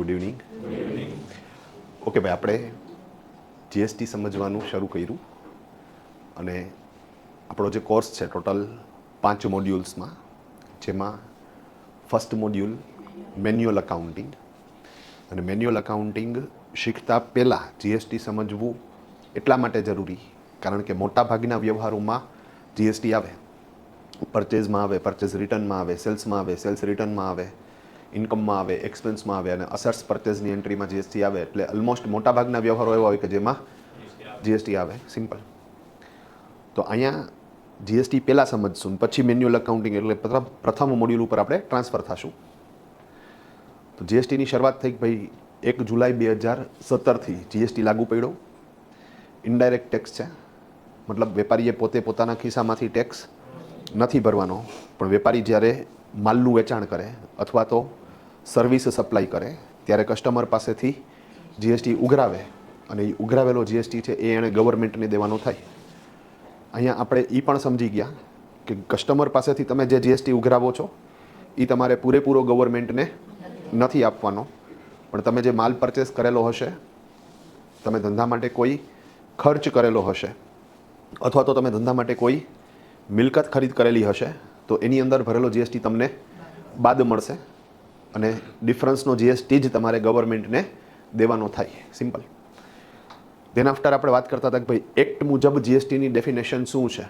Good evening. Okay ભાઈ, આપણે GST સમજવાનું શરૂ કર્યું અને આપણો જે કોર્સ છે ટોટલ 5 મોડ્યુલ્સમાં, જેમાં ફર્સ્ટ મોડ્યુલ મેન્યુઅલ અકાઉન્ટિંગ. અને મેન્યુઅલ અકાઉન્ટિંગ શીખતા પહેલાં જીએસટી સમજવું એટલા માટે જરૂરી કારણ કે મોટાભાગના વ્યવહારોમાં જીએસટી આવે. પરચેઝમાં આવે, પરચેઝ રિટર્નમાં આવે, સેલ્સમાં આવે, સેલ્સ રિટર્નમાં આવે, ઇન્કમમાં આવે, એક્સપેન્સમાં આવે અને અસેટ્સ પરચેઝની એન્ટ્રીમાં જીએસટી આવે. એટલે ઓલમોસ્ટ મોટાભાગના વ્યવહારો એવા હોય કે જેમાં જીએસટી આવે. સિમ્પલ. તો અહીંયા જીએસટી પહેલાં સમજશું, પછી મેન્યુઅલ અકાઉન્ટિંગ એટલે પ્રથમ મોડ્યુલ ઉપર આપણે ટ્રાન્સફર થશું. તો જીએસટીની શરૂઆત થઈ ભાઈ 1 જુલાઈ 2017થી જીએસટી લાગુ પડ્યો. ઇનડાયરેક્ટ ટેક્સ છે, મતલબ વેપારીએ પોતે પોતાના ખિસ્સામાંથી ટેક્સ નથી ભરવાનો, પણ વેપારી જ્યારે માલનું વેચાણ કરે અથવા તો સર્વિસ સપ્લાય કરે ત્યારે કસ્ટમર પાસેથી જીએસટી ઉઘરાવે અને એ ઉઘરાવેલો જીએસટી છે એ એણે ગવર્મેન્ટને દેવાનો થાય. અહીંયા આપણે એ પણ સમજી ગયા કે કસ્ટમર પાસેથી તમે જે જીએસટી ઉઘરાવો છો એ તમારે પૂરેપૂરો ગવર્મેન્ટને નથી આપવાનો, પણ તમે જે માલ પરચેસ કરેલો હશે, તમે ધંધા માટે કોઈ ખર્ચ કરેલો હશે અથવા તો તમે ધંધા માટે કોઈ મિલકત ખરીદ કરેલી હશે તો એની અંદર ભરેલો જીએસટી તમને બાદ મળશે અને ડિફરન્સનો જીએસટી જ તમારે ગવર્મેન્ટને દેવાનો થાય. સિમ્પલ. ધેન આફ્ટર આપણે વાત કરતા હતા કે ભાઈ એક્ટ મુજબ જીએસટીની ડેફિનેશન શું છે.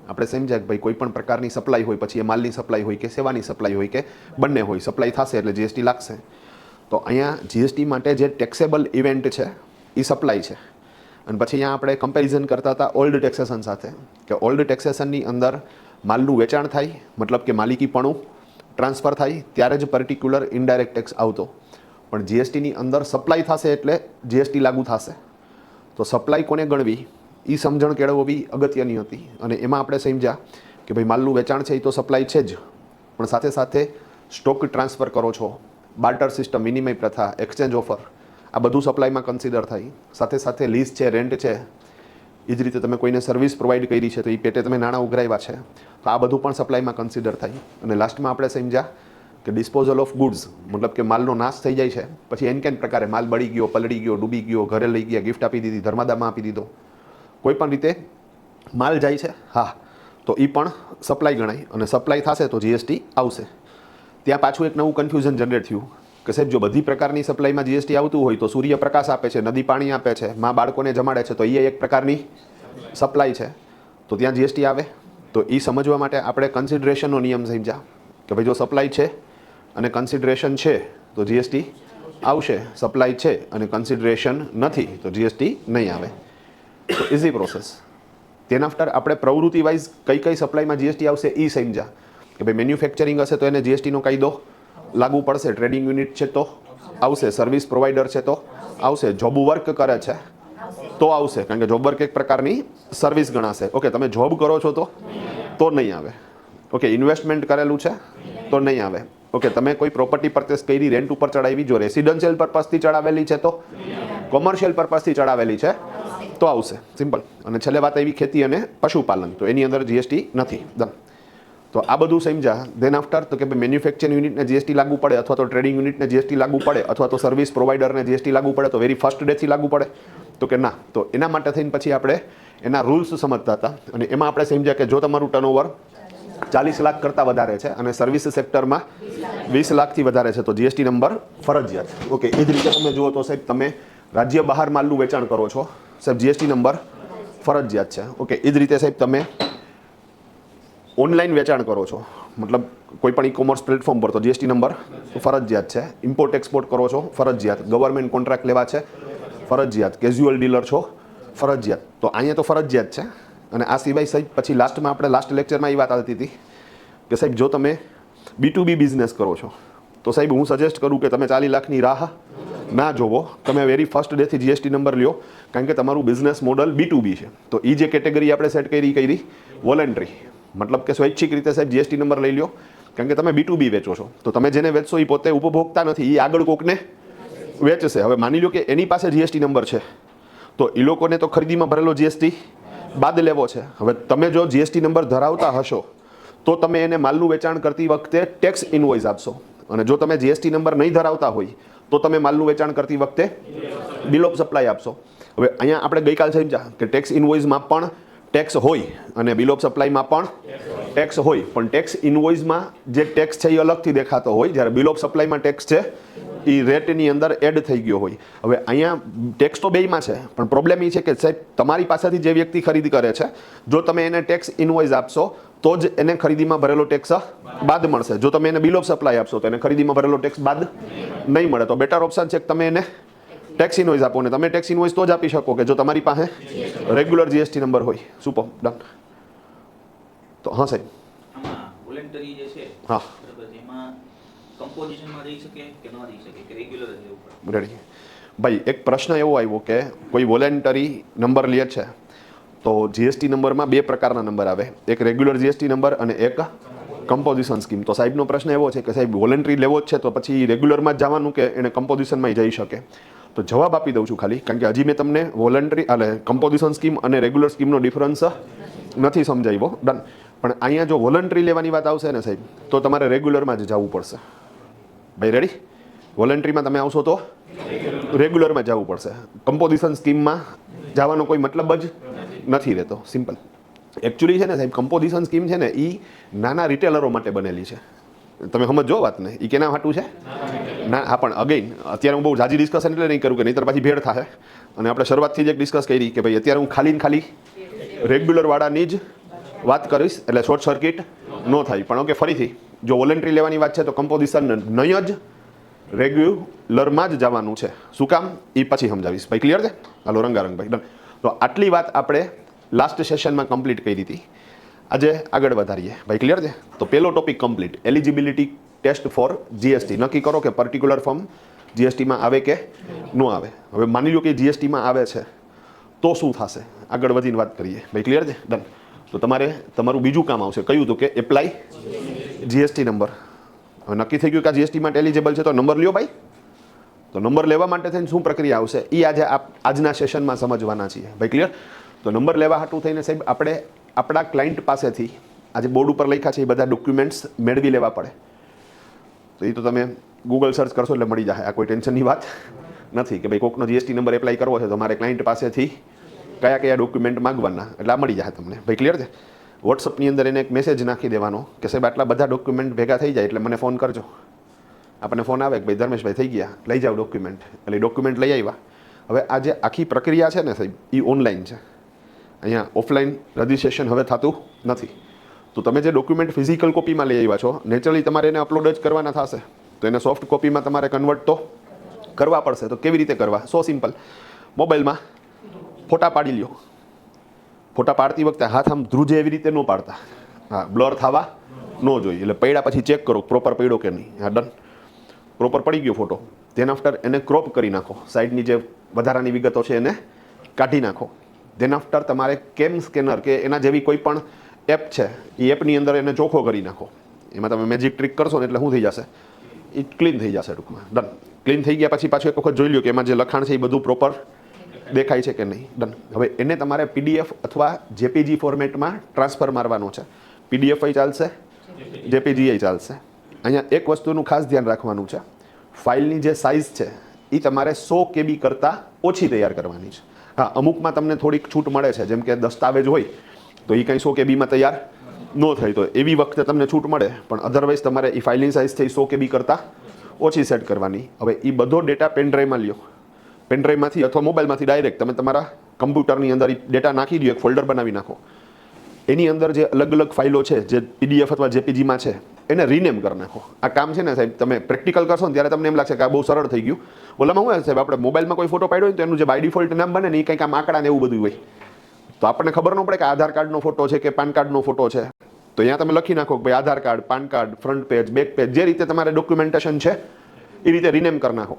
આપણે સમજ્યા કે ભાઈ કોઈ પણ પ્રકારની સપ્લાય હોય, પછી એ માલની સપ્લાય હોય કે સેવાની સપ્લાય હોય કે બંને હોય, સપ્લાય થશે એટલે જીએસટી લાગશે. તો અહીંયા જીએસટી માટે જે ટેક્સેબલ ઇવેન્ટ છે એ સપ્લાય છે. અને પછી અહીંયા આપણે કમ્પેરિઝન કરતા હતા ઓલ્ડ ટેક્સેશન સાથે કે ઓલ્ડ ટેક્સેશનની અંદર માલનું વેચાણ થાય, મતલબ કે માલિકીપણું ટ્રાન્સફર થાય ત્યારે જ પર્ટિક્યુલર ઇનડાયરેક્ટ ટેક્સ આવતો, પણ જીએસટીની અંદર સપ્લાય થશે એટલે જીએસટી લાગુ થશે. તો સપ્લાય કોને ગણવી એ સમજણ કેળવવી અગત્યની હતી. અને એમાં આપણે સમજ્યા કે ભાઈ માલનું વેચાણ છે એ તો સપ્લાય છે જ, પણ સાથે સાથે સ્ટોક ટ્રાન્સફર કરો છો, બાર્ટર સિસ્ટમ, વિનિમય પ્રથા, એક્સચેન્જ ઓફર, આ બધું સપ્લાયમાં કન્સિડર થાય. સાથે સાથે લીઝ છે, રેન્ટ છે, એ જ રીતે તમે કોઈને સર્વિસ પ્રોવાઈડ કરી છે તો એ પેટે તમે નાણાં ઉઘરાવ્યા છે તો આ બધું પણ સપ્લાયમાં કન્સિડર થાય. અને લાસ્ટમાં આપણે સમજ્યા કે ડિસ્પોઝલ ઓફ ગુડ્સ, મતલબ કે માલનો નાશ થઈ જાય છે પછી એન કેન પ્રકારે માલ બળી ગયો, પલળી ગયો, ડૂબી ગયો, ઘરે લઈ ગયા, ગિફ્ટ આપી દીધી, ધર્માદામાં આપી દીધો, કોઈ પણ રીતે માલ જાય છે, હા, તો એ પણ સપ્લાય ગણાય અને સપ્લાય થશે તો જીએસટી આવશે. ત્યાં પાછું એક નવું કન્ફ્યુઝન જનરેટ થયું કે સાહેબ જો બધી પ્રકારની સપ્લાયમાં જીએસટી આવતું હોય તો સૂર્યપ્રકાશ આપે છે, નદી પાણી આપે છે, મા બાળકોને જમાડે છે તો એ એક પ્રકારની સપ્લાય છે, તો ત્યાં જીએસટી આવે. તો એ સમજવા માટે આપણે કન્સિડરેશનનો નિયમ સમજ્યા કે ભાઈ જો સપ્લાય છે અને કન્સિડરેશન છે તો જીએસટી આવશે, સપ્લાય છે અને કન્સિડરેશન નથી તો જીએસટી નહીં આવે. તો ઇઝી પ્રોસેસ. તેના આફ્ટર આપણે પ્રવૃત્તિ વાઇઝ કઈ કઈ સપ્લાયમાં જીએસટી આવશે એ સમજ્યા કે ભાઈ મેન્યુફેક્ચરિંગ હશે તો એને જીએસટીનો કાયદો લાગુ પડશે, ટ્રેડિંગ યુનિટ છે તો આવશે, સર્વિસ પ્રોવાઈડર છે તો આવશે, જોબ વર્ક કરે છે તો આવશે, કારણ કે જોબ વર્ક એક પ્રકારની સર્વિસ ગણાશે. ઓકે, તમે જોબ કરો છો તો નહીં આવે. ઓકે, ઇન્વેસ્ટમેન્ટ કરેલું છે તો નહીં આવે. ઓકે, તમે કોઈ પ્રોપર્ટી પરચેસ કરી, રેન્ટ ઉપર ચડાવી, જો રેસિડેન્શિયલ પર્પઝથી ચડાવેલી છે તો, કોમર્શિયલ પર્પઝથી ચડાવેલી છે તો આવશે. સિમ્પલ. અને છેલ્લે વાત આવી ખેતી અને પશુપાલન, તો એની અંદર જીએસટી નથી. ડન. તો આ બધું સમજ્યા. ધેન આફ્ટર તો કે ભાઈ મેન્યુફેક્ચરિંગ યુનિટને જીએસટી લાગુ પડે અથવા તો ટ્રેડિંગ યુનિટને જીએસટી લાગુ પડે અથવા તો સર્વિસ પ્રોવાઈડરને જીએસટી લાગુ પડે તો વેરી ફર્સ્ટ ડેથી લાગુ પડે તો કે ના. તો એના માટે થઈને પછી આપણે એના રૂલ્સ સમજતા હતા અને એમાં આપણે સમજ્યા કે જો તમારું ટર્નઓવર 40 લાખ કરતાં વધારે છે અને સર્વિસ સેક્ટરમાં 20 લાખથી વધારે છે તો જીએસટી નંબર ફરજિયાત. ઓકે, એ જ રીતે તમે જુઓ તો સાહેબ તમે રાજ્ય બહાર માલનું વેચાણ કરો છો, સાહેબ જીએસટી નંબર ફરજિયાત છે. ઓકે, એ જ રીતે સાહેબ તમે ઓનલાઈન વેચાણ કરો છો, મતલબ કોઈ પણ ઈ કોમર્સ પ્લેટફોર્મ પર તો જીએસટી નંબર ફરજિયાત છે. ઇમ્પોર્ટ એક્સપોર્ટ કરો છો ફરજિયાત, ગવર્મેન્ટ કોન્ટ્રાક્ટ લેવા છે ફરજિયાત, કેઝ્યુઅલ ડીલર છો ફરજિયાત. તો અહીંયા તો ફરજિયાત છે. અને આ સિવાય સાહેબ પછી લાસ્ટમાં આપણે લાસ્ટ લેક્ચરમાં એ વાત આવતી હતી કે સાહેબ જો તમે B2B બિઝનેસ કરો છો તો સાહેબ હું સજેસ્ટ કરું કે તમે 40 લાખની રાહ ના જોવો, તમે વેરી ફર્સ્ટ ડેથી જીએસટી નંબર લ્યો, કારણ કે તમારું બિઝનેસ મોડલ B2B છે. તો એ જે કેટેગરી આપણે સેટ કરી વોલેન્ટરી, મતલબ કે સ્વૈચ્છિક રીતે સાહેબ જીએસટી નંબર લઈ લો, કારણ કે તમે B2B વેચો છો તો તમે જેને વેચશો એ પોતે ઉપભોક્તા નથી, એ આગળ કોકને વેચશે. હવે માની લો કે એની પાસે જીએસટી નંબર છે તો એ લોકોને તો ખરીદીમાં ભરેલો જીએસટી બાદ લેવો છે. હવે તમે જો જીએસટી નંબર ધરાવતા હશો તો તમે એને માલનું વેચાણ કરતી વખતે ટેક્સ ઇનવોઇસ આપશો, અને જો તમે જીએસટી નંબર નહીં ધરાવતા હોય તો તમે માલનું વેચાણ કરતી વખતે બિલ ઓફ સપ્લાય આપશો. હવે અહીંયા આપણે ગઈકાલ સમજ્યા કે ટેક્સ ઇનવોઇસમાં પણ ટેક્સ હોય અને બિલ ઓફ સપ્લાયમાં પણ ટેક્સ હોય, પણ ટેક્સ ઇનવોઇસમાં જે ટેક્સ છે એ અલગથી દેખાતો હોય, જ્યારે બિલ ઓફ સપ્લાયમાં ટેક્સ છે એ રેટની અંદર એડ થઈ ગયો હોય. હવે અહીંયા ટેક્સ તો બેયમાં છે, પણ પ્રોબ્લેમ એ છે કે સાહેબ તમારી પાસેથી જે વ્યક્તિ ખરીદી કરે છે, જો તમે એને ટેક્સ ઇનવોઇસ આપશો તો જ એને ખરીદીમાં ભરેલો ટેક્સ બાદ મળશે. જો તમે એને બિલ ઓફ સપ્લાય આપશો તો એને ખરીદીમાં ભરેલો ટેક્સ બાદ નહીં મળે. તો બેટર ઓપ્શન છે કે તમે એને ટેક્સ ઇનવોઇસ આપો ને તમે ટેક્સ ઇનવોઇસ તો જ આપી શકો કે જો તમારી પાસે રેગ્યુલર જીએસટી નંબર હોય. Super, done. તો હા સાહેબ, વોલન્ટરી જે છે હા બરાબર, એમાં કમ્પોઝિશનમાં જઈ શકે કે ન જઈ શકે કે રેગ્યુલર જ લેવું પડે? રેડી. ભાઈ એક પ્રશ્ન એવો આવ્યો કે કોઈ વોલેન્ટરી નંબર લે છે તો જીએસટી નંબરમાં બે પ્રકારના નંબર આવે, એક રેગ્યુલર જીએસટી નંબર અને એક કમ્પોઝિશન સ્કીમ. તો સાહેબનો પ્રશ્ન એવો છે કે સાહેબ વોલેન્ટરી લેવો જ છે તો પછી રેગ્યુલરમાં જ જવાનું કે એને કમ્પોઝિશનમાં જઈ શકે? તો જવાબ આપી દઉં છું ખાલી, કારણ કે હજી મેં તમને વોલેન્ટરી એટલે કમ્પોઝિશન સ્કીમ અને રેગ્યુલર સ્કીમનો ડિફરન્સ નથી સમજાવ્યો. ડન. પણ અહીંયા જો વોલન્ટરી લેવાની વાત આવશે ને સાહેબ તો તમારે રેગ્યુલરમાં જ જવું પડશે. ભાઈ રેડી? વોલન્ટરીમાં તમે આવશો તો રેગ્યુલરમાં જવું પડશે. કમ્પોઝિશન સ્કીમમાં જવાનો કોઈ મતલબ જ નથી રહેતો. સિમ્પલ. એકચ્યુઅલી છે ને સાહેબ કમ્પોઝિશન સ્કીમ છે ને એ નાના રિટેલરો માટે બનેલી છે. તમે સમજો વાતને, એ કેના હાટું છે? ના હા, પણ અગેઇન અત્યારે હું બહુ જાજી ડિસ્કશન એટલે નહીં કરું કે નહીંતર પછી ભેળ થાય. અને આપણે શરૂઆતથી જ એક ડિસ્કસ કરી કે ભાઈ અત્યારે હું ખાલી ને ખાલી રેગ્યુલરવાળાની જ વાત કરીશ એટલે શોર્ટ સર્કિટ ન થાય. પણ ઓકે, ફરીથી જો વોલન્ટરી લેવાની વાત છે તો કમ્પોઝિશન નહીં જ રેગ્યુલરમાં જ જવાનું છે. શું કામ એ પછી સમજાવીશ. ભાઈ ક્લિયર છે? હાલો રંગારંગ ભાઈ, ડન. તો આટલી વાત આપણે લાસ્ટ સેશનમાં કમ્પ્લીટ કરી હતી. આજે આગળ વધારીએ. ભાઈ ક્લિયર છે? તો પહેલો topic complete, eligibility test for GST. નક્કી કરો કે પર્ટિક્યુલર ફર્મ જીએસટીમાં આવે કે ન આવે. હવે માની લો કે જીએસટીમાં આવે છે તો શું થશે, આગળ વધીને વાત કરીએ. ભાઈ ક્લિયર છે? ડન. તો તમારું બીજું કામ આવશે, કયું હતું કે એપ્લાય જીએસટી નંબર. હવે નક્કી થઈ ગયું કે આ જીએસટી માટે એલિજિબલ છે તો નંબર લ્યો ભાઈ. તો નંબર લેવા માટે થઈને શું પ્રક્રિયા આવશે એ આજે આજના સેશનમાં સમજવાના છીએ. ભાઈ ક્લિયર? તો નંબર લેવા હાટું થઈને સાહેબ આપણે આપણા ક્લાયન્ટ પાસેથી આજે બોર્ડ ઉપર લખ્યા છે એ બધા ડોક્યુમેન્ટ્સ મેળવી લેવા પડે. તો એ તો તમે ગૂગલ સર્ચ કરશો એટલે મળી જાય. આ કોઈ ટેન્શનની વાત નથી કે ભાઈ કોકનો જીએસટી નંબર એપ્લાય કરવો છે તો મારે ક્લાયન્ટ પાસેથી કયા કયા ડોક્યુમેન્ટ માગવાના, એટલે આ મળી જાય તમને. ભાઈ ક્લિયર છે? વોટ્સઅપની અંદર એને એક મેસેજ નાખી દેવાનો કે સાહેબ આટલા બધા ડોક્યુમેન્ટ ભેગા થઈ જાય એટલે મને ફોન કરજો. આપણને ફોન આવે કે ભાઈ ધર્મેશભાઈ થઈ ગયા, લઈ જાઓ ડોક્યુમેન્ટ. એટલે ડોક્યુમેન્ટ લઈ આવ્યા. હવે આ જે આખી પ્રક્રિયા છે ને સાહેબ એ ઓનલાઈન છે. અહીંયા ઓફલાઈન રજિસ્ટ્રેશન હવે થતું નથી. તો તમે જે ડોક્યુમેન્ટ ફિઝિકલ કોપીમાં લઈ આવ્યા છો નેચરલી તમારે એને અપલોડ જ કરવાના થશે. તો એને સોફ્ટ કોપીમાં તમારે કન્વર્ટ તો કરવા પડશે. તો કેવી રીતે કરવા? સો સિમ્પલ. મોબાઈલમાં ફોટા પાડી લ્યો. ફોટા પાડતી વખતે હાથ આમ ધ્રુજે એવી રીતે ન પાડતા. હા, બ્લર થવા ન જોઈએ. એટલે પડ્યા પછી ચેક કરો પ્રોપર પડ્યો કે નહીં. હા, ડન. પ્રોપર પડી ગયો ફોટો. ધેન આફ્ટર એને ક્રોપ કરી નાખો. સાઈડની જે વધારાની વિગતો છે એને કાઢી નાખો. ધેન આફ્ટર તમારે કેમ સ્કેનર કે એના જેવી કોઈ પણ એપ છે એ એપની અંદર એને ચોખ્ખો કરી નાખો. એમાં તમે મેજિક ટ્રીક કરશો ને એટલે શું થઈ જશે, એ ક્લીન થઈ જશે ટૂંકમાં. ડન. ક્લીન થઈ ગયા પછી પાછું એક વખત જોઈ લો કે એમાં જે લખાણ છે એ બધું પ્રોપર દેખાય છે કે નહીં. ડન. હવે એને તમારે પીડીએફ અથવા જેપીજી ફોર્મેટમાં ટ્રાન્સફર મારવાનો છે. પીડીએફ ચાલશે, જેપીજી ચાલશે. અહીંયા એક વસ્તુનું ખાસ ધ્યાન રાખવાનું છે, ફાઇલની જે સાઇઝ છે એ તમારે 100 KB કરતાં ઓછી તૈયાર કરવાની છે. હા, અમુકમાં તમને થોડીક છૂટ મળે છે, જેમ કે દસ્તાવેજ હોય તો એ કંઈ 100 KBમાં તૈયાર ન થાય તો એવી વખતે તમને છૂટ મળે, પણ અધરવાઇઝ તમારે એ ફાઇલની સાઇઝ છે 100 KB કરતાં ઓછી સેટ કરવાની. હવે એ બધો ડેટા પેનડ્રાઈવમાં લ્યો. પેનડ્રાઈવમાંથી અથવા મોબાઈલમાંથી ડાયરેક્ટ તમે તમારા કમ્પ્યુટરની અંદર ડેટા નાખી દો, એક ફોલ્ડર બનાવી નાખો. એની અંદર જે અલગ અલગ ફાઇલો છે જે પીડીએફ અથવા જેપીજીમાં છે એને રીનેમ કરી નાખો. આ કામ છે ને સાહેબ તમે પ્રેક્ટિકલ કરશો ને ત્યારે તમને એમ લાગશે કે આ બહુ સરળ થઈ ગયું. ઓલામાં શું સાહેબ આપણે મોબાઈલમાં કોઈ ફોટો પાડ્યો હોય તો એનું જે બાય ડિફોલ્ટ નામ બને ને એ કંઈક આમ આંકડા ને એવું બધું હોય. તો આપણને ખબર ન પડે કે આધાર કાર્ડનો ફોટો છે કે પાન કાર્ડનો ફોટો છે. તો અહીંયા તમે લખી નાખો કે ભાઈ Aadhaar card, PAN card, front page, back page, જે રીતે તમારે ડોક્યુમેન્ટેશન છે એ રીતે રીનેમ કરી નાખો.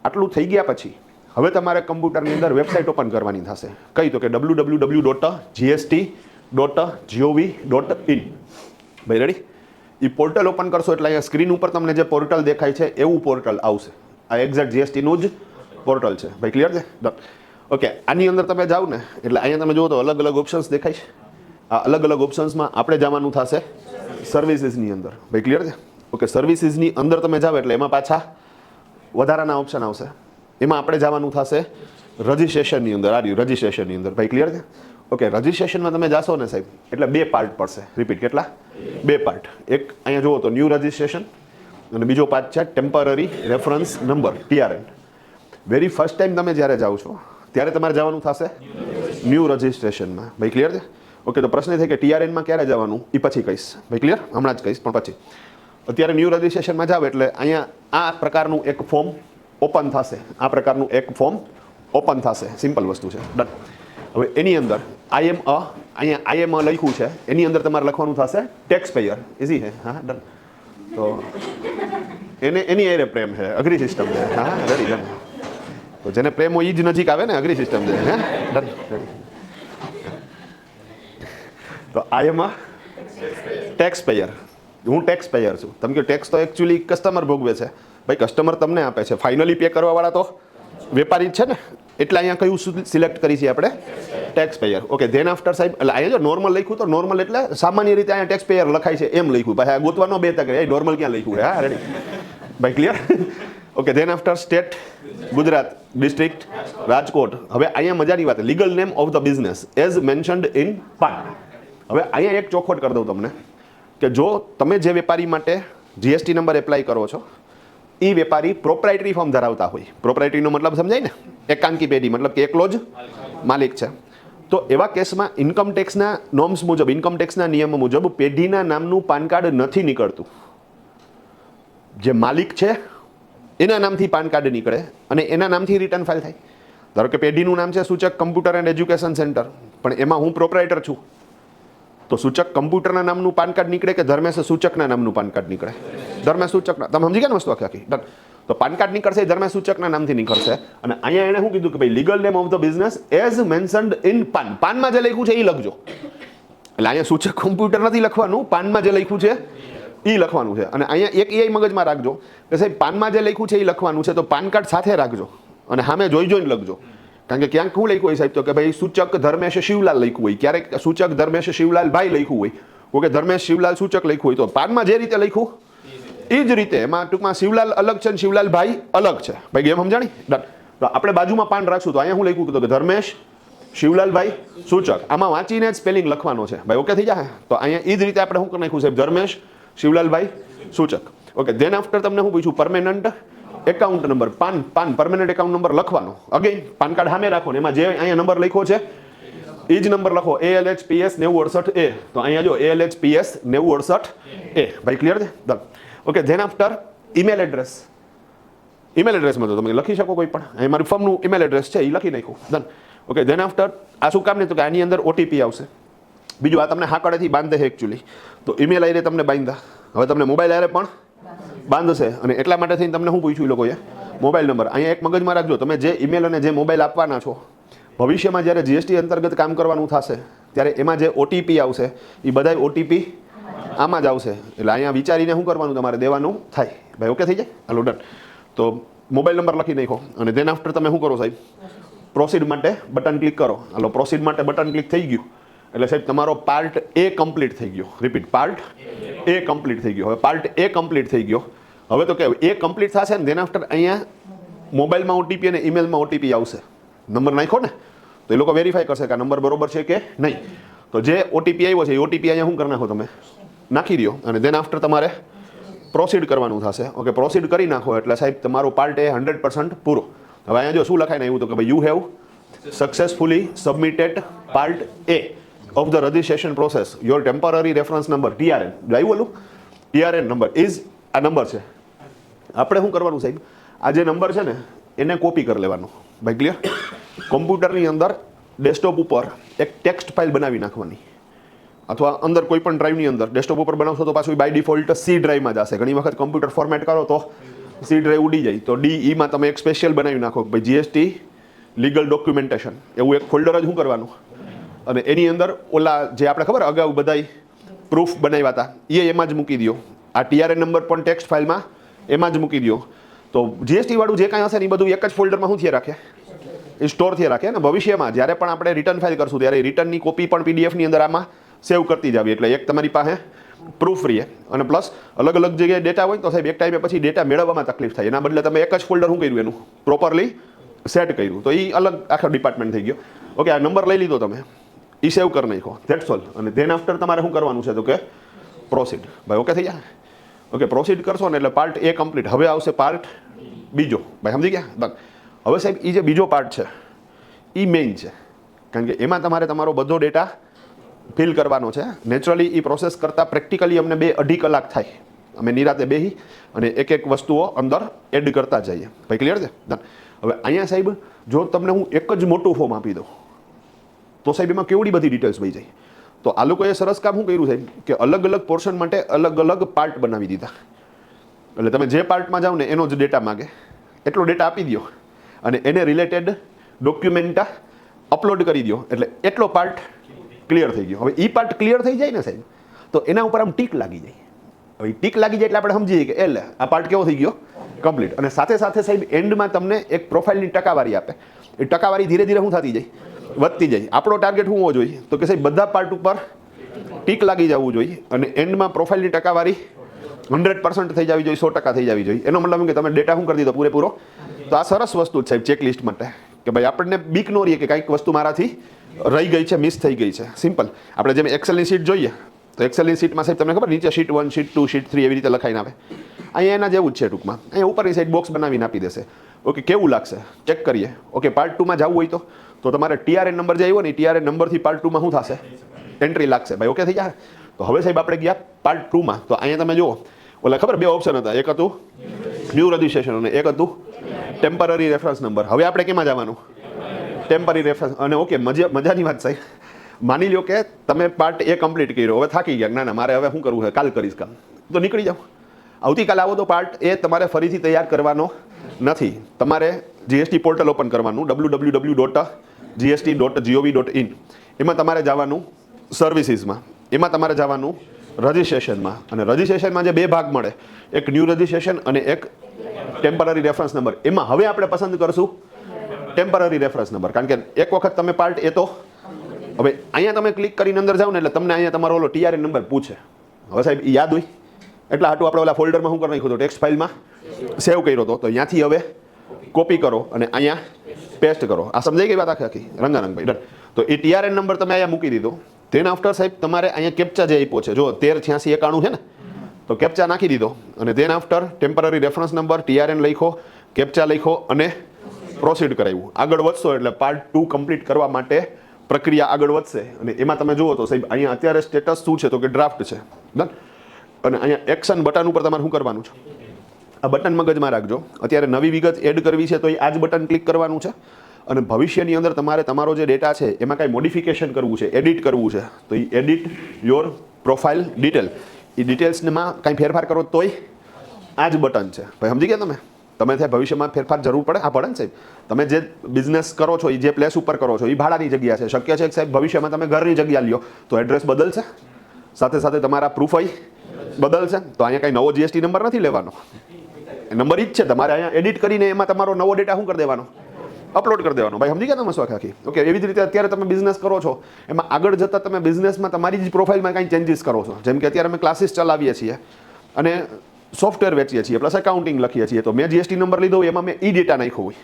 આટલું થઈ ગયા પછી હવે તમારે કમ્પ્યુટરની અંદર વેબસાઇટ ઓપન કરવાની થશે. કઈ તો કે www.gst.gov.in. ભાઈ રેડી? એ પોર્ટલ ઓપન કરશો એટલે અહીંયા સ્ક્રીન ઉપર તમને જે પોર્ટલ દેખાય છે એવું પોર્ટલ આવશે. આ એક્ઝેક્ટ જીએસટીનું જ પોર્ટલ છે. ભાઈ ક્લિયર છે? ડન. ઓકે, આની અંદર તમે જાઓ ને એટલે અહીંયા તમે જુઓ તો અલગ અલગ ઓપ્શન્સ દેખાય છે. આ અલગ અલગ ઓપ્શન્સમાં આપણે જવાનું થશે સર્વિસીસની અંદર. ભાઈ ક્લિયર છે? ઓકે, સર્વિસીસની અંદર તમે જાઓ એટલે એમાં પાછા વધારાના ઓપ્શન આવશે. એમાં આપણે જવાનું થશે રજિસ્ટ્રેશનની અંદર. રજિસ્ટ્રેશનની અંદર ભાઈ ક્લિયર છે? ઓકે, રજિસ્ટ્રેશનમાં તમે જાશો ને સાહેબ એટલે 2 પાર્ટ પડશે. રિપીટ, કેટલા? 2 પાર્ટ. એક અહીંયા જુઓ તો ન્યૂ રજિસ્ટ્રેશન અને બીજો પાર્ટ છે temporary reference number TRN. Very first time તમે જ્યારે જાઓ છો ત્યારે તમારે જવાનું થશે ન્યૂ રજિસ્ટ્રેશનમાં. ભાઈ ક્લિયર છે? ઓકે, તો પ્રશ્ન થાય કે TRNમાં ક્યારે જવાનું એ પછી કહીશ. ભાઈ ક્લિયર? હમણાં જ કહીશ પણ પછી. અત્યારે ન્યૂ રજિસ્ટ્રેશનમાં જાવ એટલે અહીંયા આ પ્રકારનું એક ફોર્મ ઓપન થશે. આ પ્રકારનું એક ફોર્મ ઓપન થશે. સિમ્પલ વસ્તુ છે. ડન. હવે એની અંદર અહીંયા I am લખ્યું છે, એની અંદર તમારે લખવાનું થશે ટેક્સ પેયર. ઇઝી છે? હા, ડન. તો એની એરે પ્રેમ છે, અઘરી સિસ્ટમ છે. હા, રેડી, ડન. તો જેને પ્રેમ હોય એ જ નજીક આવે ને, અઘરી સિસ્ટમ છે. હે, ડન, રેડી. તો I am ટેક્સ પેયર. હું ટેક્સ પેયર છું. તમે કહો ટેક્સ તો એકચ્યુઅલી કસ્ટમર ભોગવે છે. ભાઈ કસ્ટમર તમને આપે છે, ફાઇનલી પે કરવાવાળા તો વેપારી જ છે ને. એટલે અહીંયા કયું સિલેક્ટ કરી છે આપણે? Tax payer. Okay, then after સાહેબ એટલે અહીંયા જો નોર્મલ લખ્યું તો નોર્મલ એટલે સામાન્ય રીતે અહીંયા ટેક્સ પેયર લખાય છે એમ લખ્યું. ભાઈ આ ગોતવાનો બે તક એ નોર્મલ ક્યાં લખ્યું? હા, રેડી. ભાઈ clear? Okay, then after state Gujarat, district Rajkot. હવે અહીંયા મજાની વાત, legal name of the business as mentioned in PAN. હવે અહીંયા એક ચોખવટ કરી દઉં તમને કે જો તમે જે વેપારી માટે GST નંબર એપ્લાય કરો છો એ વેપારી પ્રોપ્રાઇટરી ફોર્મ ધરાવતા હોય. પ્રોપ્રાઇટરીનો મતલબ સમજાય ને? એકાંકી પેઢી, મતલબ કે એકલો જ માલિક છે. તો એવા કેસમાં ઇન્કમ ટેક્સના નોર્મ્સ મુજબ, ઇન્કમ ટેક્સના નિયમો મુજબ પેઢીના નામનું પાન કાર્ડ નથી નીકળતું. જે માલિક છે એના નામથી પાન કાર્ડ નીકળે અને એના નામથી રિટર્ન ફાઇલ થાય. ધારો કે પેઢીનું નામ છે સૂચક કમ્પ્યુટર એન્ડ એજ્યુકેશન સેન્ટર, પણ એમાં હું પ્રોપ્રાઇટર છું. તો સૂચક કમ્પ્યુટરના નામનું પાન કાર્ડ નીકળે કે ધર્મેશ સૂચકના નામનું પાન કાર્ડ નીકળે? ધર્મેશ સૂચકના. તમે સમજી ગયા ને વસ્તુ આખી? ડન. તો પાન કાર્ડ નીકળશે એ ધર્મેશ સૂચકના નામથી નીકળશે. અને અહીંયા એણે શું કીધું કે ભાઈ legal name of the business as mentioned in PAN. પાનમાં જે લખ્યું છે એ લખજો. એટલે અહીંયા સૂચક કમ્પ્યુટર નથી લખવાનું, પાનમાં જે લખ્યું છે એ લખવાનું છે. અને અહીંયા એક એ મગજમાં રાખજો કે સાહેબ પાનમાં જે લખ્યું છે એ લખવાનું છે, તો પાન કાર્ડ સાથે રાખજો અને સામે જોઈને લખજો. કારણ કે ક્યાંક શું લખ્યું હોય સાહેબ તો કે ભાઈ સૂચક ધર્મેશ શિવલાલ લખ્યું હોય, ક્યારેક સૂચક ધર્મેશ શિવલાલ ભાઈ લખ્યું હોય, ઓકે ધર્મેશ શિવલાલ સૂચક લખ્યું હોય. તો પાનમાં જે રીતે લખ્યું એ જ રીતે એમાં ટૂંકમાં શિવલાલ અલગ છે અને શિવલાલ ભાઈ અલગ છે. ભાઈ ગેમ સમજાણી? ડન. તો આપણે બાજુમાં પાન રાખશું તો અહીંયા શું લખ્યું કે ધર્મેશ શિવલાલભાઈ સૂચક. આમાં વાંચીને જ સ્પેલિંગ લખવાનો છે. ભાઈ ઓકે થઈ જાય? તો અહીંયા એ જ રીતે આપણે શું કરી નાખ્યું સાહેબ? ધર્મેશ શિવલાલભાઈ સૂચક. ઓકે, ધેન આફ્ટર તમને શું પૂછ્યું? Permanent account number. PAN permanent account number લખવાનો. અગેન પાન કાર્ડ સામે રાખો ને એમાં જે અહીંયા નંબર લખ્યો છે એ જ નંબર લખો. ALHPS 9068A. તો અહીંયા જો ALHPS 9068A. ભાઈ ક્લિયર છે? Done. Okay, then after email address. Email એડ્રેસમાં તો તમે લખી શકો કોઈ પણ. અહીં મારું ફર્મનું ઈમેલ એડ્રેસ છે એ લખી નાખ્યું. ડન. ઓકે, ધેન આફ્ટર આ શું કામ નહીં તો કે આની અંદર OTP આવશે. બીજું આ તમને હાકડેથી બાંધે છે એકચ્યુઅલી. તો ઈમેલ આઈને તમને બાંધા, હવે તમને મોબાઈલ આરે પણ બાંધશે. અને એટલા માટે થઈને તમને શું પૂછ્યું એ લોકોએ? Mobile number. અહીંયા એક મગજમાં રાખજો, તમે જે ઈમેલ અને જે મોબાઈલ આપવાના છો ભવિષ્યમાં જ્યારે GST અંતર્ગત કામ કરવાનું થશે ત્યારે એમાં જે OTP આવશે એ બધા OTP આમાં જ આવશે. એટલે અહીંયા વિચારીને શું કરવાનું તમારે દેવાનું થાય. ભાઈ ઓકે થઈ જાય? હાલો ડન. તો મોબાઈલ નંબર લખી નાખો અને ધેન આફ્ટર તમે શું કરો સાહેબ? પ્રોસીડ માટે બટન ક્લિક કરો. હાલો પ્રોસીડ માટે બટન ક્લિક થઈ ગયું એટલે સાહેબ તમારો પાર્ટ A કમ્પ્લીટ થઈ ગયો. રિપીટ, પાર્ટ A કમ્પ્લીટ થઈ ગયો. હવે પાર્ટ A કમ્પ્લીટ થઈ ગયો. હવે તો કે A કમ્પ્લીટ થશે ને ધેન આફ્ટર અહીંયા મોબાઈલમાં OTP અને ઈમેલમાં OTP આવશે. નંબર નાખો ને તો એ લોકો વેરીફાઈ કરશે કે આ નંબર બરોબર છે કે નહીં. તો જે OTP આવ્યો છે એ OTP અહીંયા શું કરી નાખો? તમે નાખી દો અને ધેન આફ્ટર તમારે પ્રોસીડ કરવાનું થશે. ઓકે, પ્રોસીડ કરી નાખો એટલે સાહેબ તમારો પાર્ટ A 100% પૂરો. હવે અહીંયા જો શું લખાઈને આવ્યું તો કે ભાઈ you have successfully submitted part A of the registration process. Your temporary reference number TRN. આવ્યું ઓલું TRN નંબર ઇઝ આ નંબર છે. આપણે શું કરવાનું સાહેબ? આ જે નંબર છે ને એને કોપી કરી લેવાનો. ભાઈ ક્લિયર? કોમ્પ્યુટરની અંદર ડેસ્કટોપ ઉપર એક ટેક્સ્ટ ફાઇલ બનાવી નાખવાની અથવા અંદર કોઈ પણ ડ્રાઈવની અંદર. ડેસ્કટોપ ઉપર બનાવશો તો પાછું બાય ડિફોલ્ટ C ડ્રાઈવમાં જશે. ઘણી વખત કમ્પ્યુટર ફોર્મેટ કરો તો C ડ્રાઈવ ઉડી જાય. તો DE માં તમે એક સ્પેશિયલ બનાવી નાખો ભાઈ GST લીગલ ડોક્યુમેન્ટેશન એવું એક ફોલ્ડર જ શું કરવાનું અને એની અંદર ઓલા જે આપણે ખબર અગાઉ બધાય પ્રૂફ બનાવ્યા હતા એ એમાં જ મૂકી દો. આ TRN નંબર પણ ટેક્સ્ટ ફાઇલમાં એમાં જ મૂકી દો. તો GST વાળું જે કાંઈ હશે ને એ બધું એક જ ફોલ્ડરમાં શું થયા રાખે? એ સ્ટોર થઈ રાખે ને ભવિષ્યમાં જ્યારે પણ આપણે રિટર્ન ફાઇલ કરશું ત્યારે રિટર્નની કોપી પણ PDF ની અંદર આમાં સેવ કરતી જાવી. એટલે એક તમારી પાસે પ્રૂફ રહીએ અને પ્લસ અલગ અલગ જગ્યાએ ડેટા હોય તો સાહેબ એક ટાઈમે પછી ડેટા મેળવવામાં તકલીફ થાય. એના બદલે તમે એક જ ફોલ્ડર શું કર્યું એનું પ્રોપરલી સેટ કર્યું તો એ અલગ આખો ડિપાર્ટમેન્ટ થઈ ગયો. ઓકે, આ નંબર લઈ લીધો તમે, એ સેવ કરી નાખો, ધેટ્સ ઓલ. અને ધેન આફ્ટર તમારે શું કરવાનું છે તો કે પ્રોસીડ. ભાઈ ઓકે થઈ ગયા? ઓકે, પ્રોસીડ કરશો ને એટલે પાર્ટ એ કમ્પ્લીટ. હવે આવશે પાર્ટ બીજો. ભાઈ સમજી ગયા? હવે સાહેબ એ જે બીજો પાર્ટ છે એ મેઇન છે, કારણ કે એમાં તમારે તમારો બધો ડેટા ફિલ કરવાનો છે. નેચરલી એ પ્રોસેસ કરતાં પ્રેક્ટિકલી અમને 2-2.5 કલાક થાય. અમે નિરાતે બેસી અને એક એક વસ્તુઓ અંદર એડ કરતા જઈએ. ભાઈ ક્લિયર છે? હવે અહીંયા સાહેબ જો તમને હું એક જ મોટું ફોર્મ આપી દઉં તો સાહેબ એમાં કેવડી બધી ડિટેલ્સ વહી જાય. તો આ લોકોએ સરસ કામ શું કર્યું સાહેબ કે અલગ અલગ પોર્શન માટે અલગ અલગ પાર્ટ બનાવી દીધા. એટલે તમે જે પાર્ટમાં જાઓ ને એનો જ ડેટા માગે એટલો ડેટા આપી દો અને એને રિલેટેડ ડોક્યુમેન્ટ અપલોડ કરી દો એટલે એટલો પાર્ટ ક્લિયર થઈ ગયો. હવે એ પાર્ટ ક્લિયર થઈ જાય ને સાહેબ તો એના ઉપર આમ ટીક લાગી જાય. હવે ટીક લાગી જાય એટલે આપણે સમજીએ કે એટલે આ પાર્ટ કેવો થઈ ગયો? કમ્પ્લીટ. અને સાથે સાથે સાહેબ એન્ડમાં તમને એક પ્રોફાઇલની ટકાવારી આપે. એ ટકાવારી ધીરે ધીરે શું થતી જાય? વધતી જાય. આપણો ટાર્ગેટ શું હોવો જોઈએ તો કે સાહેબ બધા પાર્ટ ઉપર ટીક લાગી જવું જોઈએ અને એન્ડમાં પ્રોફાઇલની ટકાવારી 100% થઈ જવી જોઈએ, 100% થઈ જવી જોઈએ. એનો મતલબ કે તમે ડેટા શું કરી દીધો પૂરેપૂરો. તો આ સરસ વસ્તુ જ સાહેબ ચેકલિસ્ટ માટે કે ભાઈ આપણને બીક ન રહીએ કે કંઈક વસ્તુ મારાથી રહી ગઈ છે, મિસ થઈ ગઈ છે. સિમ્પલ. આપણે જેમ એક્સેલની શીટ જોઈએ તો એક્સેલની શીટમાં સાહેબ તમને ખબર નીચે શીટ 1, શીટ 2, શીટ 3 એવી રીતે લખાઈને આવે. અહીંયા એના જેવું જ છે ટૂંકમાં. અહીંયા ઉપરની સાઈડ બોક્સ બનાવીને આપી દેશે. ઓકે, કેવું લાગશે ચેક કરીએ. ઓકે, પાર્ટ 2માં જવું હોય તો તમારે TRN નંબર જે આવ્યો ને TRN નંબરથી પાર્ટ 2માં શું થશે? એન્ટ્રી લાગશે. ભાઈ ઓકે થઈ જાય? તો હવે સાહેબ આપણે ગયા પાર્ટ 2માં. તો અહીંયા તમે જુઓ ઓલા ખબર 2 ઓપ્શન હતા. એક હતું ન્યૂ રજિસ્ટ્રેશન અને એક હતું ટેમ્પરરી રેફરન્સ નંબર. હવે આપણે કેમાં જવાનું? Temporary reference. અને ઓકે, મજાની વાત સાહેબ, માની લો કે તમે પાર્ટ એ કમ્પ્લીટ કર્યો, હવે થાકી ગયા, ના ના મારે હવે શું કરવું છે, કાલ કરીશ કામ, તો નીકળી જાઓ. આવતીકાલે આવો તો પાર્ટ એ તમારે ફરીથી તૈયાર કરવાનો નથી. તમારે GST પોર્ટલ ઓપન કરવાનું www.gst.gov.in. એમાં તમારે જવાનું સર્વિસીસમાં, એમાં તમારે જવાનું રજિસ્ટ્રેશનમાં. અને રજિસ્ટ્રેશનમાં જે 2 ભાગ મળે, એક ન્યૂ રજિસ્ટ્રેશન અને એક ટેમ્પરરી રેફરન્સ નંબર. એમાં હવે આપણે પસંદ કરશું ટેમ્પરરી રેફરન્સ નંબર, કારણ કે એક વખત તમે પાર્ટ એ તો હવે અહીંયા તમે ક્લિક કરીને અંદર જાઓ ને એટલે તમને અહીંયા તમારો ઓલો TRN નંબર પૂછે. હવે સાહેબ એ યાદ હોય એટલે હાટું આપણે ઓલા ફોલ્ડરમાં શું કરી નાખ્યું હતું, ટેક્સ્ટ ફાઇલમાં સેવ કર્યો હતો. તો અહીંયાથી હવે કોપી કરો અને અહીંયા પેસ્ટ કરો. આ સમજાઈ ગઈ વાત આખી રંગારંગભાઈ? ડન. તો એ TRN નંબર તમે અહીંયા મૂકી દીધો. તેના આફ્ટર સાહેબ તમારે અહીંયા કેપ્ચા જે આપ્યો છે જો 138691 છે ને, તો કેપ્ચા નાખી દીધો અને તેન after temporary reference number, TRN લખો, કેપ્ચા લખો અને પ્રોસીડ કરાવ્યું. આગળ વધશો એટલે પાર્ટ 2 કમ્પ્લીટ કરવા માટે પ્રક્રિયા આગળ વધશે. અને એમાં તમે જુઓ તો સાહેબ અહીંયા અત્યારે સ્ટેટસ શું છે તો કે ડ્રાફ્ટ છે. ડન. અને અહીંયા એક્શન બટન ઉપર તમારે શું કરવાનું છે? આ બટન મગજમાં રાખજો. અત્યારે નવી વિગત એડ કરવી છે તો એ આ જ બટન ક્લિક કરવાનું છે. અને ભવિષ્યની અંદર તમારે તમારો જે ડેટા છે એમાં કાંઈ મોડિફિકેશન કરવું છે, એડિટ કરવું છે તો એ એડિટ યોર પ્રોફાઇલ ડિટેલ, એ ડિટેલ્સમાં કાંઈ ફેરફાર કરો તોય આ જ બટન છે. ભાઈ સમજી ગયા તમે? તમે થાય ભવિષ્યમાં ફેરફાર જરૂર પડે? આ પડે ને સાહેબ. તમે જે બિઝનેસ કરો છો એ જે પ્લેસ ઉપર કરો છો એ ભાડાની જગ્યા છે. શક્ય છે કે સાહેબ ભવિષ્યમાં તમે ઘરની જગ્યા લ્યો તો એડ્રેસ બદલશે, સાથે સાથે તમારા પ્રૂફ બદલશે. તો અહીંયા કાંઈ નવો GST નંબર નથી લેવાનો, નંબર ઈ જ છે. તમારે અહીંયા એડિટ કરીને એમાં તમારો નવો ડેટા શું કરી દેવાનો? અપલોડ કરી દેવાનો. ભાઈ સમજી ગયા તમે શું આખી? ઓકે, એવી જ રીતે અત્યારે તમે બિઝનેસ કરો છો એમાં આગળ જતાં તમે બિઝનેસમાં તમારી જ પ્રોફાઇલમાં કાંઈ ચેન્જીસ કરો છો. જેમ કે અત્યારે અમે ક્લાસીસ ચલાવીએ છીએ અને સોફ્ટવેર વેચીએ છીએ પ્લસ એકાઉન્ટિંગ લખીએ છીએ. તો મેં GST નંબર લીધો હોય એમાં મેં ઈ ડેટા નાખ્યો હોય.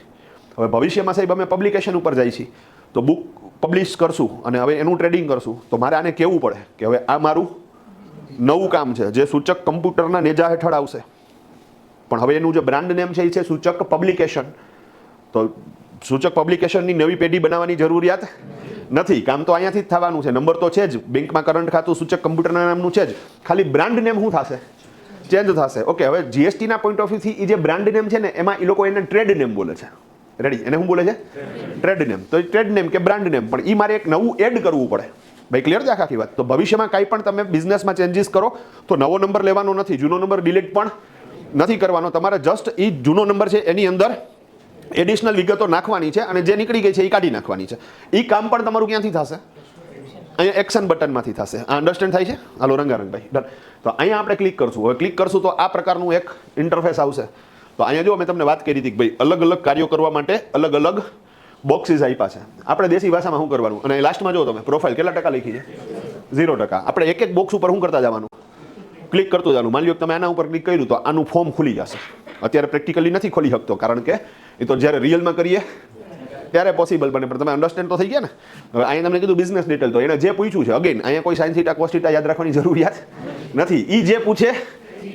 હવે ભવિષ્યમાં સાહેબ અમે પબ્લિકેશન ઉપર જઈએ છીએ તો બુક પબ્લિશ કરશું અને હવે એનું ટ્રેડિંગ કરશું તો મારે આને કહેવું પડે કે હવે આ મારું નવું કામ છે જે સૂચક કમ્પ્યુટરના નેજા હેઠળ આવશે. પણ હવે એનું જે બ્રાન્ડ નેમ છે એ છે સૂચક પબ્લિકેશન. તો સૂચક પબ્લિકેશનની નવી પેઢી બનાવવાની જરૂરિયાત નથી. કામ તો અહીંયાથી જ થવાનું છે. નંબર તો છે જ, બેંકમાં કરંટ ખાતું સૂચક કમ્પ્યુટરના નામનું છે જ. ખાલી બ્રાન્ડ નેમ શું થશે? ચેન્જ થશે. ઓકે, હવે GSTના પોઈન્ટ ઓફ વ્યૂથી એ જે બ્રાન્ડ નેમ છે ને એમાં એ લોકો એને ટ્રેડ નેમ બોલે છે. રેડી? એને શું બોલે છે? Trade name. તો એ ટ્રેડ નેમ કે બ્રાન્ડ નેમ પણ એ મારે એક નવું એડ કરવું પડે. ભાઈ ક્લિયર છે આખી વાત? તો ભવિષ્યમાં કાંઈ પણ તમે બિઝનેસમાં ચેન્જીસ કરો તો નવો નંબર લેવાનો નથી, જૂનો નંબર ડિલીટ પણ નથી કરવાનો. તમારે જસ્ટ એ જૂનો નંબર છે એની અંદર એડિશનલ વિગતો નાખવાની છે અને જે નીકળી ગઈ છે એ કાઢી નાખવાની છે. એ કામ પણ તમારું ક્યાંથી થશે? અહીંયા એક્શન બટનમાંથી થશે. આ અન્ડરસ્ટેન્ડ થાય છે? હાલો રંગારંગભાઈ. ડન. તો અહીંયા આપણે ક્લિક કરશું. હવે ક્લિક કરશું તો આ પ્રકારનું એક ઇન્ટરફેસ આવશે. તો અહીંયા જો મેં તમને વાત કરી હતી કે ભાઈ અલગ અલગ કાર્યો કરવા માટે અલગ અલગ બોક્સીસ આપ્યા છે. આપણે દેશી ભાષામાં શું કરવાનું? અને લાસ્ટમાં જો તમે પ્રોફાઇલ કેટલા ટકા લખી છે? 0%. આપણે એક એક બોક્સ ઉપર શું કરતા જવાનું? ક્લિક કરતું જવાનું. માની લો કે તમે આના ઉપર ક્લિક કર્યું તો આનું ફોર્મ ખુલી જશે. અત્યારે પ્રેક્ટિકલી નથી ખોલી શકતો, કારણ કે એ તો જ્યારે રિયલમાં કરીએ ત્યારે પોસિબલ બને. પણ તમે અન્ડરસ્ટેન્ડ તો થઈ ગયા ને. હવે અહીંયા તમને કીધું બિઝનેસ ડિટેલ, તો એને જે પૂછ્યું છે, અગેન અહીંયા કોઈ સાઇન થીટા કોસ થીટા યાદ રાખવાની જરૂરિયાત નથી. એ જે પૂછે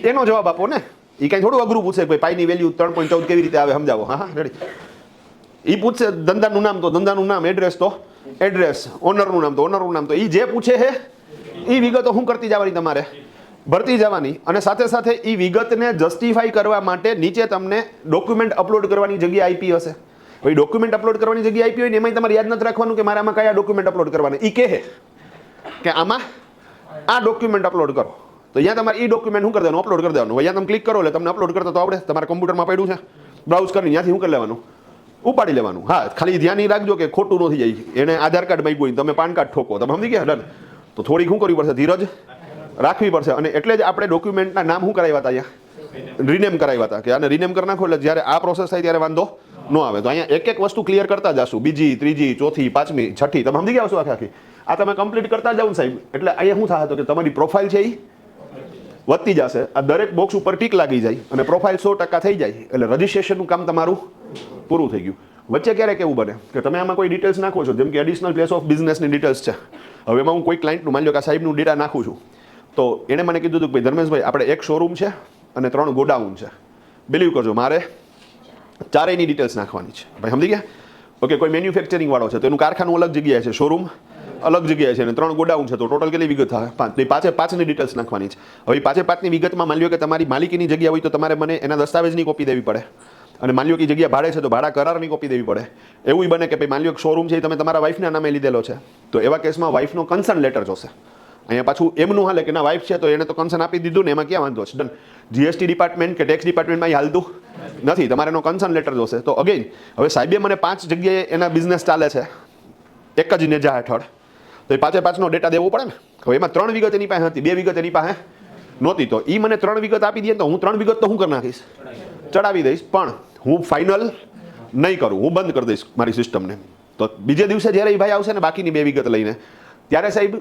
એનો જવાબ આપો ને. એ કાંઈ થોડું અઘરું પૂછે કે પાઈની વેલ્યુ 3.14 કેવી રીતે આવે સમજાવો. હા રેડી. એ પૂછશે ધંધાનું નામ તો ધંધાનું નામ, એડ્રેસ તો એડ્રેસ, ઓનરનું નામ તો ઓનરનું નામ. તો એ જે પૂછે છે એ વિગતો શું કરતી જવાની તમારે? ભરતી જવાની. અને સાથે સાથે એ વિગતને જસ્ટિફાઈ કરવા માટે નીચે તમને ડોક્યુમેન્ટ અપલોડ કરવાની જગ્યા આપી હશે. હવે ડોક્યુમેન્ટ અપલોડ કરવાની જગ્યા આપી હોય ને એમાં તમારે યાદ નથી રાખવાનું કે મારે આમાં કયા ડોક્યુમેન્ટ અપલોડ કરવાના. એ કહે કે આમાં આ ડોક્યુમેન્ટ અપલોડ કરો, તો અહીંયા તમારે એ ડોક્યુમેન્ટ શું કરી દેવાનું? અપલોડ કરી દેવાનું. અહીંયા તમે ક્લિક કરો એટલે તમને અપલોડ કરતા તો આવડે. તમારા કમ્પ્યુટરમાં પડ્યું છે, બ્રાઉઝ કરીને ત્યાંથી શું કરી લેવાનું? ઉપાડી લેવાનું. હા, ખાલી ધ્યાન એ રાખજો કે ખોટું નથી જાય. એને આધાર કાર્ડ માંગ્યું હોય તમે પાન કાર્ડ ઠોકો, તમે સમજી ગયા? ડન. તો થોડીક શું કરવી પડશે? ધીરજ રાખવી પડશે. અને એટલે જ આપણે ડોક્યુમેન્ટના નામ શું કરાવ્યા હતા? અહીંયા રિનેમ કરાવ્યા હતા કે આને રિનેમ કરી નાખો એટલે જ્યારે આ પ્રોસેસ થાય ત્યારે વાંધો ન આવે. તો અહીંયા એક એક વસ્તુ ક્લિયર કરતા જશું. બીજી, ત્રીજી, ચોથી, પાંચમી, છઠ્ઠી, તમે સમજી ગયા છો આખી. આ તમે કમ્પ્લીટ કરતા જાવ ને સાહેબ, એટલે અહીંયા શું થશે? તો કે તમારી પ્રોફાઇલ છે એ વધતી જશે. આ દરેક બોક્સ ઉપર ટીક લાગી જાય અને પ્રોફાઇલ 100% થઈ જાય એટલે રજિસ્ટ્રેશનનું કામ તમારું પૂરું થઈ ગયું. વચ્ચે ક્યારેક એવું બને કે તમે આમાં કોઈ ડિટેલ્સ નાખો છો, જેમ કે એડિશનલ પ્લેસ ઓફ બિઝનેસની ડિટેલ્સ છે. હવે એમાં હું કોઈ ક્લાયન્ટનું માની લો કે આ સાહેબનું ડેટા નાખું છું, તો એણે મને કીધું હતું કે ભાઈ ધર્મેશભાઈ આપણે એક શોરૂમ છે અને 3 ગોડાઉન છે. બિલીવ કરજો મારે ચારેયની ડિટેલ્સ નાખવાની છે. ભાઈ સમજી ગયા? ઓકે, કોઈ મેન્યુફેક્ચરિંગ વાળો છે તો એનું કારખાનું અલગ જગ્યાએ છે, શોરૂમ અલગ જગ્યાએ છે, અને 3 ગોડાઉન છે તો ટોટલ કેટલી વિગત થાય? 5. પાંચે પાંચની ડિટેલ્સ નાખવાની છે. હવે પાંચે પાંચની વિગતમાં માની લો કે તમારી માલિકીની જગ્યા હોય તો તમારે મને એના દસ્તાવેજની કોપી દેવી પડે. અને માની લો કે જગ્યા ભાડે છે તો ભાડા કરારની કોપી દેવી પડે. એવું બને કે ભાઈ માની લો કે શોરૂમ છે એ તમે તમારા વાઈફના નામે લીધેલો છે, તો એવા કેસમાં વાઈફનો કન્સર્ન લેટર જોશે. અહીંયા પાછું એમનું હાલે કે ના વાઈફ છે તો એને તો કન્સર્ન આપી દીધું ને, એમાં ક્યાં વાંધો છે? ડન. જીએસટી ડિપાર્ટમેન્ટ કે ટેક્સ ડિપાર્ટમેન્ટમાં એ હાલતું નથી, તમારે એનો કન્સર્ન લેટર જોશે. તો અગેન હવે સાહેબે મને 5 જગ્યાએ એના બિઝનેસ ચાલે છે એક જ નેજા હેઠળ, તો એ પાંચે પાંચનો ડેટા દેવો પડે ને. હવે એમાં 3 વિગત એની પાસે હતી, 2 વિગત એની પાસે નહોતી, તો એ મને 3 વિગત આપી દે તો હું 3 વિગત તો શું કરી નાખીશ? ચડાવી દઈશ. પણ હું ફાઇનલ નહીં કરું, હું બંધ કરી દઈશ મારી સિસ્ટમને. તો બીજે દિવસે જ્યારે એ ભાઈ આવશે ને બાકીની 2 વિગત લઈને, ત્યારે સાહેબ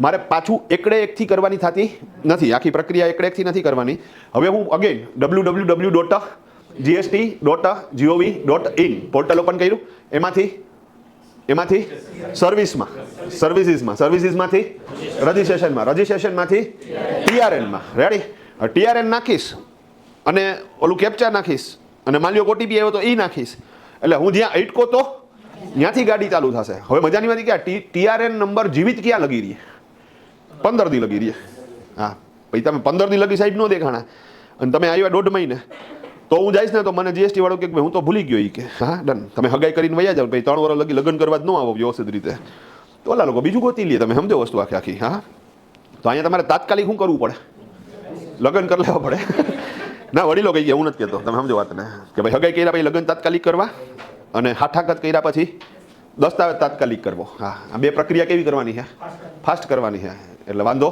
મારે પાછું એકડે એકથી કરવાની થતી નથી. આખી પ્રક્રિયા એકડે એકથી નથી કરવાની. હવે હું અગેન www.gst.gov.in પોર્ટલ ઓપન કર્યું, એમાંથી સર્વિસીસમાંથી રજિસ્ટ્રેશનમાંથી TRNમાં. રેડી? TRN નાખીશ અને ઓલું કેપ્ચા નાખીશ અને માની લો OTP આવ્યો તો એ નાખીશ. એટલે હું જ્યાં અટકો તો ત્યાંથી ગાડી ચાલુ થશે. હવે મજાની વાત કે TRN નંબર જીવિત ક્યાં લગી રહીએ? 15 દી લગી રહીએ. હા, પછી તમે 15 દી લગી સાહેબ ન દેખાણા અને તમે આવ્યા 1.5 મહિને, તો હું જઈશ ને તો મને GST વાળો કે હું તો ભૂલી ગયો. એ કે હા ડન, તમે હગાઈ કરીને વયા જાવ, પછી 3 વર્ષ લગી લગ્ન કરવા જ ન આવો વ્યવસ્થિત રીતે, તો ઓલા લોકો બીજું ગોતી લે. તમે સમજો વસ્તુ આખી. હા, તો અહીંયા તમારે તાત્કાલિક શું કરવું પડે? લગ્ન કરી લેવા પડે. ના, વડીલો કહીએ, હું નથી કહેતો, તમે સમજો વાતને કે ભાઈ હગાઈ કર્યા પછી લગ્ન તાત્કાલિક કરવા અને હાથાકત કર્યા પછી દસ્તાવેજ તાત્કાલિક કરવો. હા, આ 2 પ્રક્રિયા કેવી કરવાની છે? ફાસ્ટ કરવાની છે, એટલે વાંધો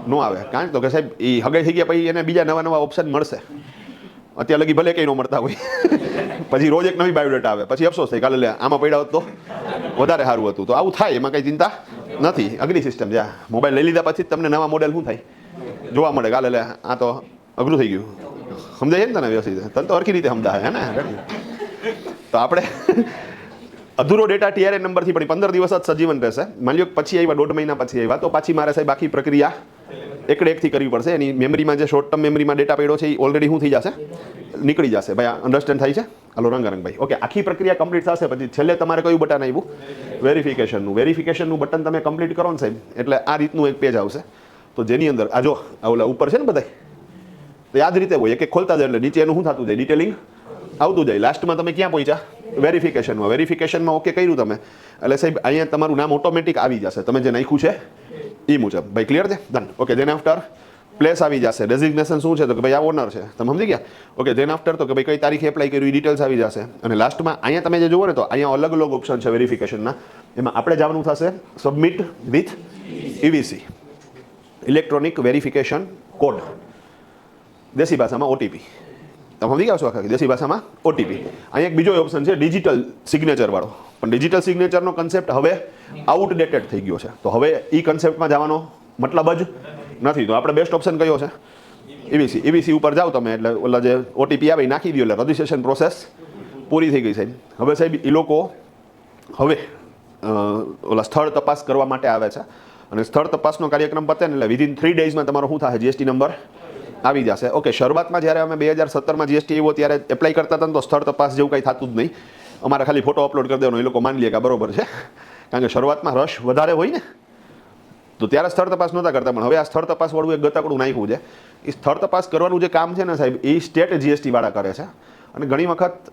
ન આવે. કારણ તો કે સાહેબ એ હગાઈ થઈ ગયા પછી એને બીજા નવા ઓપ્શન મળશે. અત્યારે લગી ભલે કંઈ ન મળતા હોય, પછી રોજ એક નવી બાયોડેટા આવે, પછી અફસોસ થાય કાલે લે આમાં પડ્યા હોત તો વધારે સારું હતું. તો આવું થાય, એમાં કંઈ ચિંતા નથી. અઘરી સિસ્ટમ છે. મોબાઈલ લઈ લીધા પછી તમને નવા મોડેલ શું થાય જોવા મળે. કાલે લે આ તો અઘરું થઈ ગયું. સમજાય ને તને વ્યવસ્થિત? તને તો સરખી રીતે સમજાય હે ને? તો આપણે અધૂરો ડેટા TRN નંબરથી પણ 15 દિવસ જ સજીવન રહેશે. માની લો પછી આવ્યા 1.5 મહિના પછી આવ્યા, તો પાછી મારે સાહેબ આખી પ્રક્રિયા એકડે એકથી કરવી પડશે. એની મેમરીમાં જે શોર્ટ ટર્મ મેમરીમાં ડેટા પડ્યો છે એ ઓલરેડી શું થઈ જશે? નીકળી જશે. ભાઈ અન્ડરસ્ટેન્ડ થાય છે? હાલો રંગારંગ ભાઈ. ઓકે, આખી પ્રક્રિયા કમ્પ્લીટ થશે પછી છેલ્લે તમારે કયું બટન આવ્યું? વેરિફિકેશનનું બટન તમે કમ્પ્લીટ કરો ને સાહેબ, એટલે આ રીતનું એક પેજ આવશે. તો જેની અંદર આ જો ઓલા ઉપર છે ને બધા, તો યાદ રીતે હોય એક એક ખોલતા જાય એટલે નીચે એનું શું થતું જાય? ડિટેલિંગ આવતું જાય. લાસ્ટમાં તમે ક્યાં પહોંચ્યા? વેરિફિકેશનમાં ઓકે કર્યું તમે એટલે સાહેબ અહીંયા તમારું નામ ઓટોમેટિક આવી જશે, તમે જે નાખ્યું છે એ મુજબ. ભાઈ ક્લિયર છે? Done. Okay, then after place આવી જશે. ડેઝિગ્નેશન શું છે? તો કે ભાઈ આ ઓનર છે, તમે સમજી ગયા? ઓકે, ધેન આફ્ટર તો કે ભાઈ કઈ તારીખે એપ્લાય કર્યું એ ડિટેલ્સ આવી જશે. અને લાસ્ટમાં અહીંયા તમે જે જુઓ ને તો અહીંયા અલગ અલગ ઓપ્શન છે વેરિફિકેશનના. એમાં આપણે જવાનું થશે submit with EVC, electronic verification code, દેશી ભાષામાં OTP. તમે સમજી ગયા છો આખા દેશી ભાષામાં OTP. અહીંયા એક બીજો ઓપ્શન છે ડિજિટલ સિગ્નેચર વાળો, પણ ડિજિટલ સિગ્નેચરનો કન્સેપ્ટ હવે આઉટડેટેડ થઈ ગયો છે. તો હવે એ કન્સેપ્ટમાં જવાનો મતલબ જ નથી. તો આપણે બેસ્ટ ઓપ્શન કયો છે? EBC ઉપર જાઓ તમે, એટલે ઓલા જે OTP આવે એ નાખી દો, એટલે રજિસ્ટ્રેશન પ્રોસેસ પૂરી થઈ ગઈ સાહેબ. હવે સાહેબ એ લોકો હવે ઓલા સ્થળ તપાસ કરવા માટે આવે છે, અને સ્થળ તપાસનો કાર્યક્રમ પતે ને એટલે વિધિન 3 days તમારો શું થાય? GST નંબર આવી જશે. ઓકે, શરૂઆતમાં જ્યારે અમે 2017માં GST આવ્યો ત્યારે એપ્લાય કરતા હતા ને તો સ્થળ તપાસ જેવું કંઈ થતું જ નહીં. અમારે ખાલી ફોટો અપલોડ કરી દેવાનો, એ લોકો માની લે કે બરોબર છે, કારણ કે શરૂઆતમાં રશ વધારે હોય ને, તો ત્યારે સ્થળ તપાસ નહોતા કરતા. પણ હવે આ સ્થળ તપાસ વાળું એક ગતાકડું નાખ્યું છે. એ સ્થળ તપાસ કરવાનું જે કામ છે ને સાહેબ, એ સ્ટેટ GST વાળા કરે છે, અને ઘણી વખત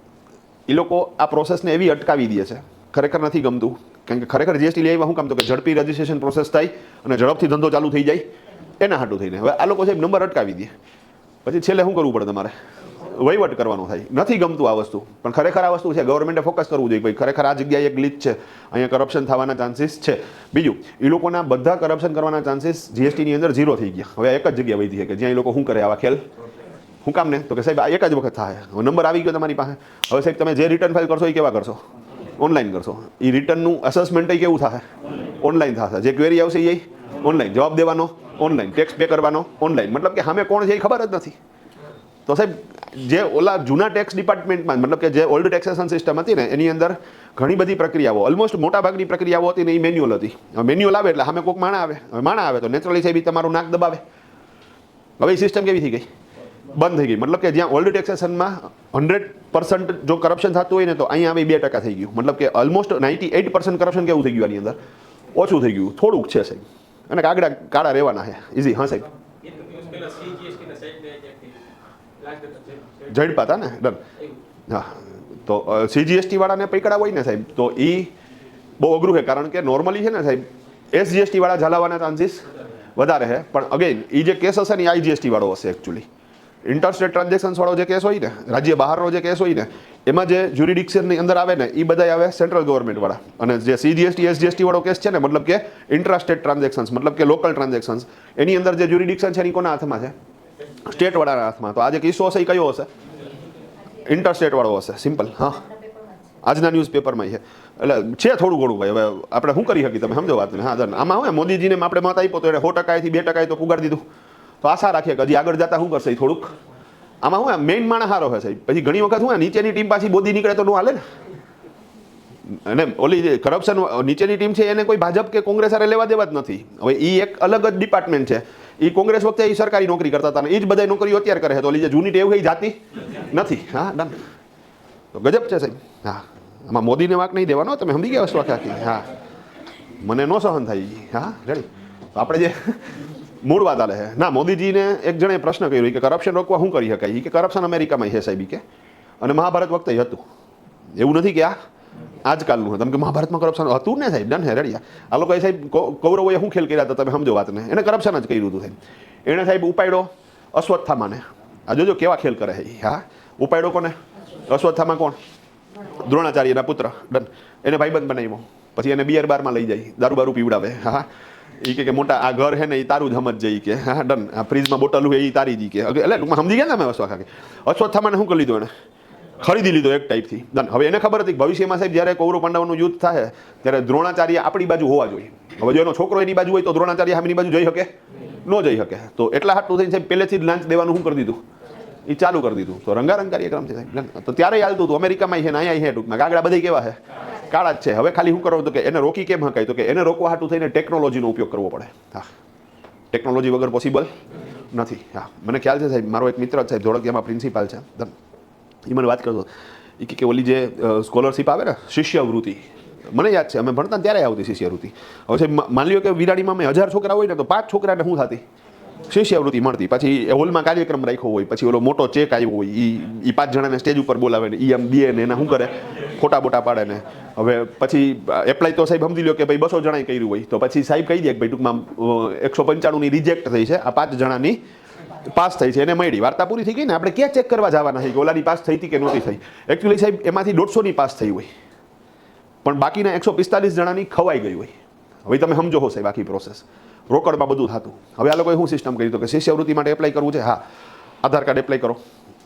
એ લોકો આ પ્રોસેસને એવી અટકાવી દે છે. ખરેખર નથી ગમતું, કારણ કે ખરેખર GST લઈ આવ્યા શું કામ? તો કે ઝડપી રજિસ્ટ્રેશન પ્રોસેસ થાય અને ઝડપથી ધંધો ચાલુ થઈ જાય, એના હાટું થઈને. હવે આ લોકો સાહેબ નંબર અટકાવી દે, પછી છેલ્લે શું કરવું પડે? તમારે વહીવટ કરવાનો થાય. નથી ગમતું આ વસ્તુ, પણ ખરેખર આ વસ્તુ છે. ગવર્મેન્ટે ફોકસ કરવું જોઈએ ભાઈ, ખરેખર આ જગ્યાએ એક ગ્લિચ છે, અહીંયા કરપ્શન થવાના ચાન્સીસ છે. બીજું, એ લોકોના બધા કરપ્શન કરવાના ચાન્સીસ GSTની અંદર 0 થઈ ગયા. હવે એક જ જગ્યા વધી છે કે જ્યાં એ લોકો શું કરે આવા ખેલ? શું કામ ને? તો કે સાહેબ આ એક જ વખત થાય. હવે નંબર આવી ગયો તમારી પાસે. હવે સાહેબ તમે જે રિટર્ન ફાઇલ કરશો એ કેવા કરશો? ઓનલાઈન કરશો. એ રિટર્નનું અસેસમેન્ટ કેવું થશે? ઓનલાઈન થશે. જે ક્વેરી આવશે એ ઓનલાઈન, જવાબ દેવાનો ઓનલાઈન, ટેક્સ પે કરવાનો ઓનલાઈન. મતલબ કે સામે કોણ છે એ ખબર જ નથી. તો સાહેબ જે ઓલા જૂના ટેક્સ ડિપાર્ટમેન્ટમાં, મતલબ કે જે ઓલ્ડ ટેક્સેશન સિસ્ટમ હતી ને, એની અંદર ઘણી બધી પ્રક્રિયાઓ, ઓલમોસ્ટ મોટા ભાગની પ્રક્રિયાઓ હતી ને એ મેન્યુઅલ હતી. મેન્યુઅલ આવે એટલે સામે કોઈક માણા આવે. હવે માણા આવે તો નેચરલી સાહેબ તમારું નાક દબાવે. હવે એ સિસ્ટમ કેવી થઈ ગઈ? બંધ થઈ ગઈ. મતલબ કે જ્યાં ઓલ્ડ ટેક્સેશનમાં 100% જો કરપ્શન થતું હોય ને, તો અહીંયા હવે 2% થઈ ગયું. મતલબ કે ઓલમોસ્ટ 98% કરપ્શન કેવું થઈ ગયું? આની અંદર ઓછું થઈ ગયું. થોડુંક છે સાહેબ, અને કાગડા કાળા રહેવાના છે. ઇઝી. હા સાહેબ, ઝડપા હતા ને, ડન. હા, તો CGST વાળાને પકડા હોય ને સાહેબ, તો એ બહુ અઘરું છે, કારણ કે નોર્મલી છે ને સાહેબ SGST વાળા ઝાલાવાના ચાન્સીસ વધારે છે. પણ અગેન એ જે કેસ હશે ને, IGST વાળો હશે એકચ્યુઅલી. ઇન્ટરસ્ટેટ ટ્રાન્ઝેક્શન્સ વાળો જે કેસ હોય ને, રાજ્ય બહારનો જે કેસ હોય ને, એમાં જે જ્યુરિડિક્શનની અંદર આવે ને, એ બધા આવે સેન્ટ્રલ ગવર્મેન્ટ વાળા. અને જે CGST SGST વાળો કેસ છે ને, મતલબ કે ઇન્ટ્રાસ્ટેટ ટ્રાન્ઝેક્શન્સ, મતલબ કે લોકલ ટ્રાન્ઝેક્શન્સ, એની અંદર જે જ્યુરિડિક્શન છે એ કોના હાથમાં છે? સ્ટેટ વાળાના હાથમાં. તો આ જે કિસ્સો હશે એ કયો હશે? ઇન્ટરસ્ટેટ વાળો હશે. સિમ્પલ. હા, આજના ન્યૂઝપેપરમાં છે. એટલે છે થોડું ઘણું ભાઈ. હવે આપણે શું કરી શકીએ? તમે સમજો વાતને. હા, આમાં હોય મોદીજીને આપણે મત આપ્યો તો એને 100%થી 2% તો પુગાડી દીધું. તો આશા રાખીએ કે હજી આગળ જતા શું કરશે થોડુંક. આમાં હું મેઇન માણસ સારો છે સાહેબ. પછી ઘણી વખત હું નીચેની ટીમ પાછી બોધી નીકળે તો ન હાલે ને. અને ઓલી જે કરપ્શન નીચેની ટીમ છે એને કોઈ ભાજપ કે કોંગ્રેસ હારે લેવા દેવા જ નથી. હવે એ એક અલગ જ ડિપાર્ટમેન્ટ છે. એ કોંગ્રેસ વખતે એ સરકારી નોકરી કરતા હતા, ને એ જ બધા નોકરીઓ અત્યારે કરે છે. તો ઓલી જે જૂની ટેવ એ જાતી નથી. હા, ડન. તો ગજબ છે સાહેબ. હા, આમાં મોદીને વાંક નહીં દેવાનો, તમે સમજી ગયા વસ્તુ આખી. હા, મને નો સહન થાય. હા, રેડી. તો આપણે જે મૂળ વાત આલે છે ના, મોદીજીને એક જણે પ્રશ્ન કર્યો કે કરપ્શન રોકવા શું કરી શકાય? કે કરપ્શન અમેરિકામાં છે સાહેબ કે, અને મહાભારત વખતે હતું. એવું નથી કે આ આજકાલનું. તમે કે મહાભારતમાં કરપ્શન હતું ને સાહેબ? ડન હે, રેડી. આ લોકોએ સાહેબ કૌરવોએ શું ખેલ કર્યા હતા તમે સમજો વાતને. એને કરપ્શન જ કર્યું હતું સાહેબ. એણે સાહેબ ઉપાડ્યો અશ્વત્થામાને. આ જોજો કેવા ખેલ કરે છે. હા, ઉપાડ્યો કોને? અશ્વત્થામા કોણ? દ્રોણાચાર્યના પુત્ર. ડન. એને ભાઈબંધ બનાવ્યો. પછી એને બિયર બારમાં લઈ જાય, દારૂ બારૂ પીવડાવે. હા, એ કે મોટા આ ઘર છે ને એ તારું જ સમજ જઈ કે. હા, ડન. આ ફ્રીજમાં બોટલ હોય એ તારી જી કે. એટલે ટૂંકમાં સમજી ગયા ને તમે વસ્તુ આખા. અશ્વત્થામાને શું કરી લીધું? એને ખરીદી લીધો એક ટાઈપથી. ડન. હવે એને ખબર હતી કે ભવિષ્યમાં સાહેબ જ્યારે કૌરવ પાંડવોનું યુદ્ધ થાય ત્યારે દ્રોણાચાર્ય આપણી બાજુ હોવા જોઈએ. હવે જો એનો છોકરો એની બાજુ હોય તો દ્રોણાચાર્ય સામેની બાજુ જઈ શકે? ન જઈ શકે. તો એટલા હાટું થઈને સાહેબ પહેલેથી જ લાંચ દેવાનું શું કરી દીધું? એ ચાલુ કરી દીધું. તો રંગારંગ કાર્યક્રમ છે સાહેબ. તો ત્યારે હાલતું હતું. અમેરિકામાં છે ને અહીંયા છે. ટૂંકમાં કાગડા બધા કેવા છે? કાળા જ છે. હવે ખાલી શું કરવું? તો કે એને રોકી કેમ શકાય? તો કે એને રોકવા હાટું થઈને ટેકનોલોજીનો ઉપયોગ કરવો પડે. હા, ટેકનોલોજી વગર પોસિબલ નથી. હા, મને ખ્યાલ છે સાહેબ. મારો એક મિત્ર જ સાહેબ ધોળકિયામાં પ્રિન્સિપાલ છે. એ મને વાત કરતો એ કે ઓલી જે સ્કોલરશીપ આવે ને શિષ્યવૃત્તિ, મને યાદ છે અમે ભણતા ત્યારે આવતી શિષ્યવૃત્તિ. હવે સાહેબ માની લ્યો કે વિરાડીમાં અમે 1000 છોકરા હોય ને, તો 5 છોકરાને શું થતી? શિષ્યવૃત્તિ મળતી. પછી હોલમાં કાર્યક્રમ રાખ્યો હોય, પછી ઓલો મોટો ચેક આવ્યો હોય, એ 5 જણાને સ્ટેજ ઉપર બોલાવે ને એ આમ દે ને એના શું કરે? ફોટા બોટા પાડે ને. હવે પછી એપ્લાય તો સાહેબ સમજી લો કે ભાઈ 200 જણાએ કર્યું હોય, તો પછી સાહેબ કહી દે કે ભાઈ ટૂંકમાં 195ની રિજેક્ટ થઈ છે, આ 5 જણાની પાસ થઈ છે, એને મળી. વાર્તા પૂરી થઈ ગઈ ને. આપણે ક્યાં ચેક કરવા જવાના છે કે ઓલાની પાસ થઈ હતી કે નહોતી થઈ? એકચ્યુઅલી સાહેબ એમાંથી 150ની પાસ થઈ હોય, પણ બાકીના 145 જણાની ખવાઈ ગઈ હોય. હવે તમે સમજો હો સાહેબ આખી પ્રોસેસ. રોકડમાં બધું થતું. હવે આ લોકોએ શું સિસ્ટમ કરી? તો કે શિષ્યવૃત્તિ માટે એપ્લાય કરવું છે, હા, આધાર કાર્ડ એપ્લાય કરો.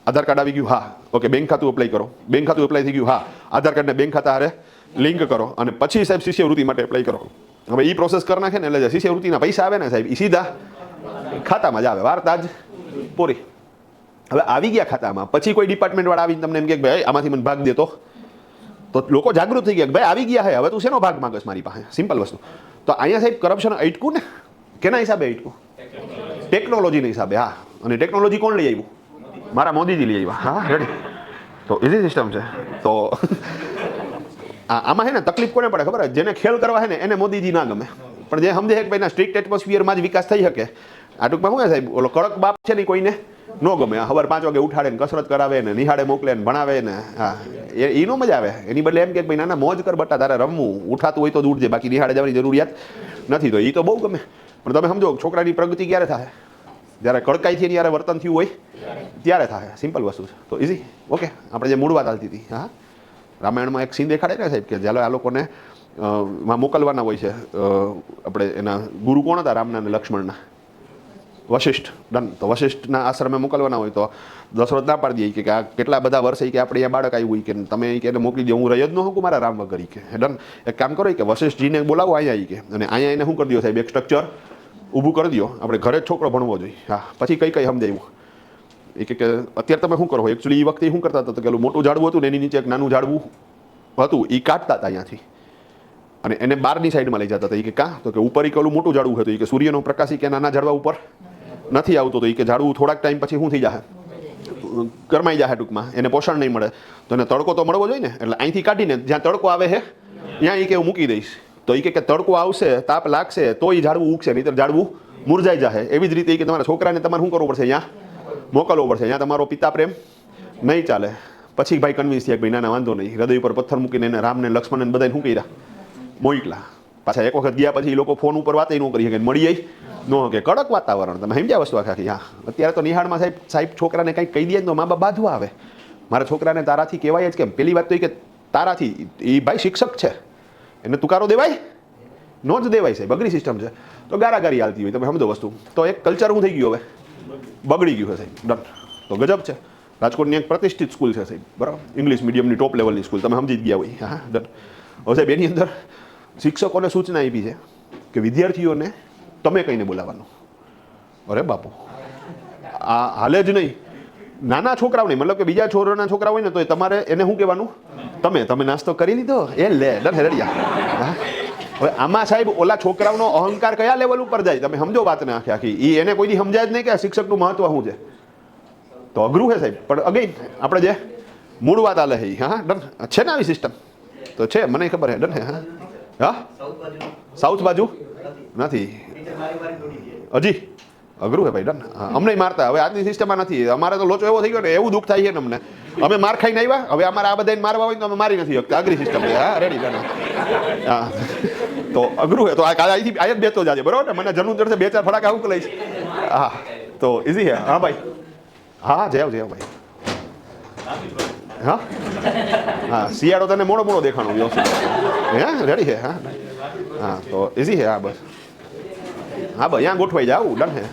આધાર કાર્ડ આવી ગયું, હા, ઓકે. બેંક ખાતું એપ્લાય કરો. બેંક ખાતું એપ્લાય થઈ ગયું, હા, આધાર કાર્ડને બેંક ખાતા હારે લિંક કરો, અને પછી સાહેબ શિષ્યવૃત્તિ માટે એપ્લાય કરો. હવે એ પ્રોસેસ કરી નાખે ને એટલે શિષ્યવૃત્તિના પૈસા આવે ને સાહેબ, એ સીધા ખાતામાં જ આવે, વાર્તા જ પૂરી. હવે આવી ગયા ખાતામાં, પછી કોઈ ડિપાર્ટમેન્ટવાળા આવીને તમને એમ કે ભાઈ આમાંથી મને ભાગ દેતો, તો લોકો જાગૃત થઈ ગયા કે ભાઈ આવી ગયા હે, હવે તું શેનો ભાગ માંગસ મારી પાસે, સિમ્પલ વસ્તુ. તો અહીંયા સાહેબ કરપ્શન અટકું ને, કેના હિસાબે અટકું? ટેકનોલોજીના હિસાબે. હા, અને ટેકનોલોજી કોણ લઈ આવ્યું? મારા મોદીજી લઈ આવ્યા. હા, રેડી. તો ઇઝી સિસ્ટમ છે. તો આમાં હે ને તકલીફ કોને પડે ખબર? જેને ખેલ કરવા હે ને એને મોદીજી ના ગમે, પણ જે સમજે કે ભાઈ સ્ટ્રિક્ટ એટમોસ્ફિયરમાં જ વિકાસ થઈ શકે. આ ટૂંકમાં શું સાહેબ, ઓલો કડક બાપ છે ને કોઈને ન ગમે. સવાર 5 વાગે ઉઠાડે ને કસરત કરાવે ને નિહાળે મોકલે ને ભણાવે ને, હા એ નો મજા આવે. એની બદલે એમ કે ભાઈ નાના મોજ કર બટા, તારે રમવું, ઉઠાતું હોય તો જ ઉઠજે, બાકી નિહાળે જવાની જરૂરિયાત નથી. તો એ તો બહુ ગમે. પણ તમે સમજો છોકરાની પ્રગતિ ક્યારે થાય? જ્યારે કડકાઈ થઈ ત્યારે વર્તન થયું હોય ત્યારે થાય. સિમ્પલ વસ્તુ છે. તો ઇઝી. ઓકે, આપણે જે મૂળ વાત ચાલતી હતી, હા, રામાયણમાં એક સીન દેખાડે ને સાહેબ, કે જ્યારે આ લોકોને મોકલવાના હોય છે, આપણે એના ગુરુ કોણ હતા રામના અને લક્ષ્મણના? વશિષ્ઠ. ડન. તો વશિષ્ઠના આશ્રમે મોકલવાના હોય તો દશરથ ના પાડી દે કે આ કેટલા બધા વર્ષે કે આપણે અહીંયા બાળક આવ્યું હોય કે તમે કે એને મોકલી દો, હું રહી જ ન શકું મારા રામ વગર. કે ડન, એક કામ કરો કે વશિષ્ઠજીને બોલાવો અહીંયા કે, અને અહીંયા એને શું કરી દો સાહેબ, એક સ્ટ્રક્ચર ઊભું કરી દો, આપણે ઘરે જ છોકરો ભણવો જોઈએ. હા, પછી કઈ સમજાવ્યું એ કે અત્યારે તમે શું કરો? એકચ્યુઅલી એ વખતે શું કરતા હતા કે મોટું ઝાડવું હતું ને એની નીચે એક નાનું ઝાડવું હતું, એ કાઢતા હતા અહીંયાથી અને એને બહારની સાઈડમાં લઈ જતા હતા. એ કે કાં? તો કે ઉપર એક ઓલું મોટું ઝાડવું હતું, એ કે સૂર્યનો પ્રકાશ કે નાના ઝાડવા ઉપર નથી આવતો, તો એ કે ઝાડવું થોડાક ટાઈમ પછી શું થઈ જાય? ગરમાઈ જાય ટૂંકમાં, એને પોષણ નહીં મળે. તો એને તડકો તો મળવો જોઈએ ને, એટલે અહીંથી કાઢીને જ્યાં તડકો આવે છે ત્યાં એ કે હું મૂકી દઈશ. તો એ કે તડકો આવશે, તાપ લાગશે તો એ ઝાડવું ઉગશે, નહીં તો ઝાડવું મુરઝાઈ જાય. એવી જ રીતે કે તમારા છોકરાને તમારે શું કરવું પડશે? અહીંયા મોકલવો પડશે. અહીંયા તમારો પિતા પ્રેમ નહીં ચાલે. પછી ભાઈ કન્વિન્સ થયા કે ભાઈ ના વાંધો નહીં, હૃદય ઉપર પથ્થર મૂકીને એને રામને લક્ષ્મણને બધાને શું કર્યા? મોકલા. પાછા એક વખત ગયા પછી એ લોકો ફોન ઉપર વાત ન કરી શકે, મળી જાય ન કે કડક વાતાવરણ. તમે સમજ્યા વસ્તુ આખી? હા, અત્યારે તો નિહાળમાં સાહેબ છોકરાને કંઈક કહી દે તો મા બાપ બાંધવા આવે. મારા છોકરાને તારાથી કહેવાય જ કેમ? પહેલી વાત તો એ કે તારાથી, એ ભાઈ શિક્ષક છે, એને તુકારો દેવાય? ન જ દેવાય સાહેબ, અઘરી સિસ્ટમ છે. તો ગારાગારી હાલતી હોય, તમે સમજો વસ્તુ. તો એક કલ્ચર શું થઈ ગયું? હવે બગડી ગયું છે સાહેબ. ડન. તો ગજબ છે. રાજકોટની એક પ્રતિષ્ઠિત સ્કૂલ છે સાહેબ, બરાબર, ઇંગ્લિશ મીડિયમની ટોપ લેવલની સ્કૂલ, તમે સમજી જ ગયા હોય. હા, ડન. હવે સાહેબ એની અંદર શિક્ષકોને સૂચના આપી છે કે વિદ્યાર્થીઓને તમે કહીને બોલાવવાનું. અરે બાપુ, આ હાલે જ નહીં. નાના છોકરાઓ નહીં, મતલબ કે બીજા છોકરાના છોકરા હોય ને તો તમારે એને શું કહેવાનું? તમે નાસ્તો કરી લીધો? એ લે ડન હેરડિયા. હા, હવે આમાં સાહેબ ઓલા છોકરાઓનો અહંકાર કયા લેવલ ઉપર જાય? તમે સમજો વાતને આખી. એ એને કોઈ સમજાય જ નહીં કે શિક્ષકનું મહત્વ શું છે. તો અઘરું છે સાહેબ. પણ અગેન આપણે જે મૂળ વાત આલે છે, હા ડન છે ને આવી સિસ્ટમ તો છે, મને ખબર છે. ડન છે. હા, હા, સાઉથ બાજુ નથી હજી, અઘરું છે ભાઈ. ડન. અમને મારતા હવે આજની સિસ્ટમમાં નથી. અમારે તો લોચો એવો થઈ ગયો ને, એવું દુઃખ થાય છે ને અમને. અમે માર ખાઈને આવ્યા, હવે અમારે આ બધાને મારવા હોય તો અમે મારી નથી શકતા. અઘરી સિસ્ટમ છે. હા, રેડી. ડન. હા, તો અઘરું છે. તો અહીંથી આ જ બેસતો જાજે, બરોબર ને? મને જન્મ ચડશે 2-4 ફટાકા હું લઈશ. હા, તો ઇઝી છે. હા ભાઈ, હા જય ભાઈ. હા હા, શિયાળો તને મોડો દેખાણો વ્યવસ્થિત. હે, રેડી છે? હા હા, તો ઇઝી છે. હા બસ, હા ભાઈ અહીંયા ગોઠવાઈ જાવ. ડન છે.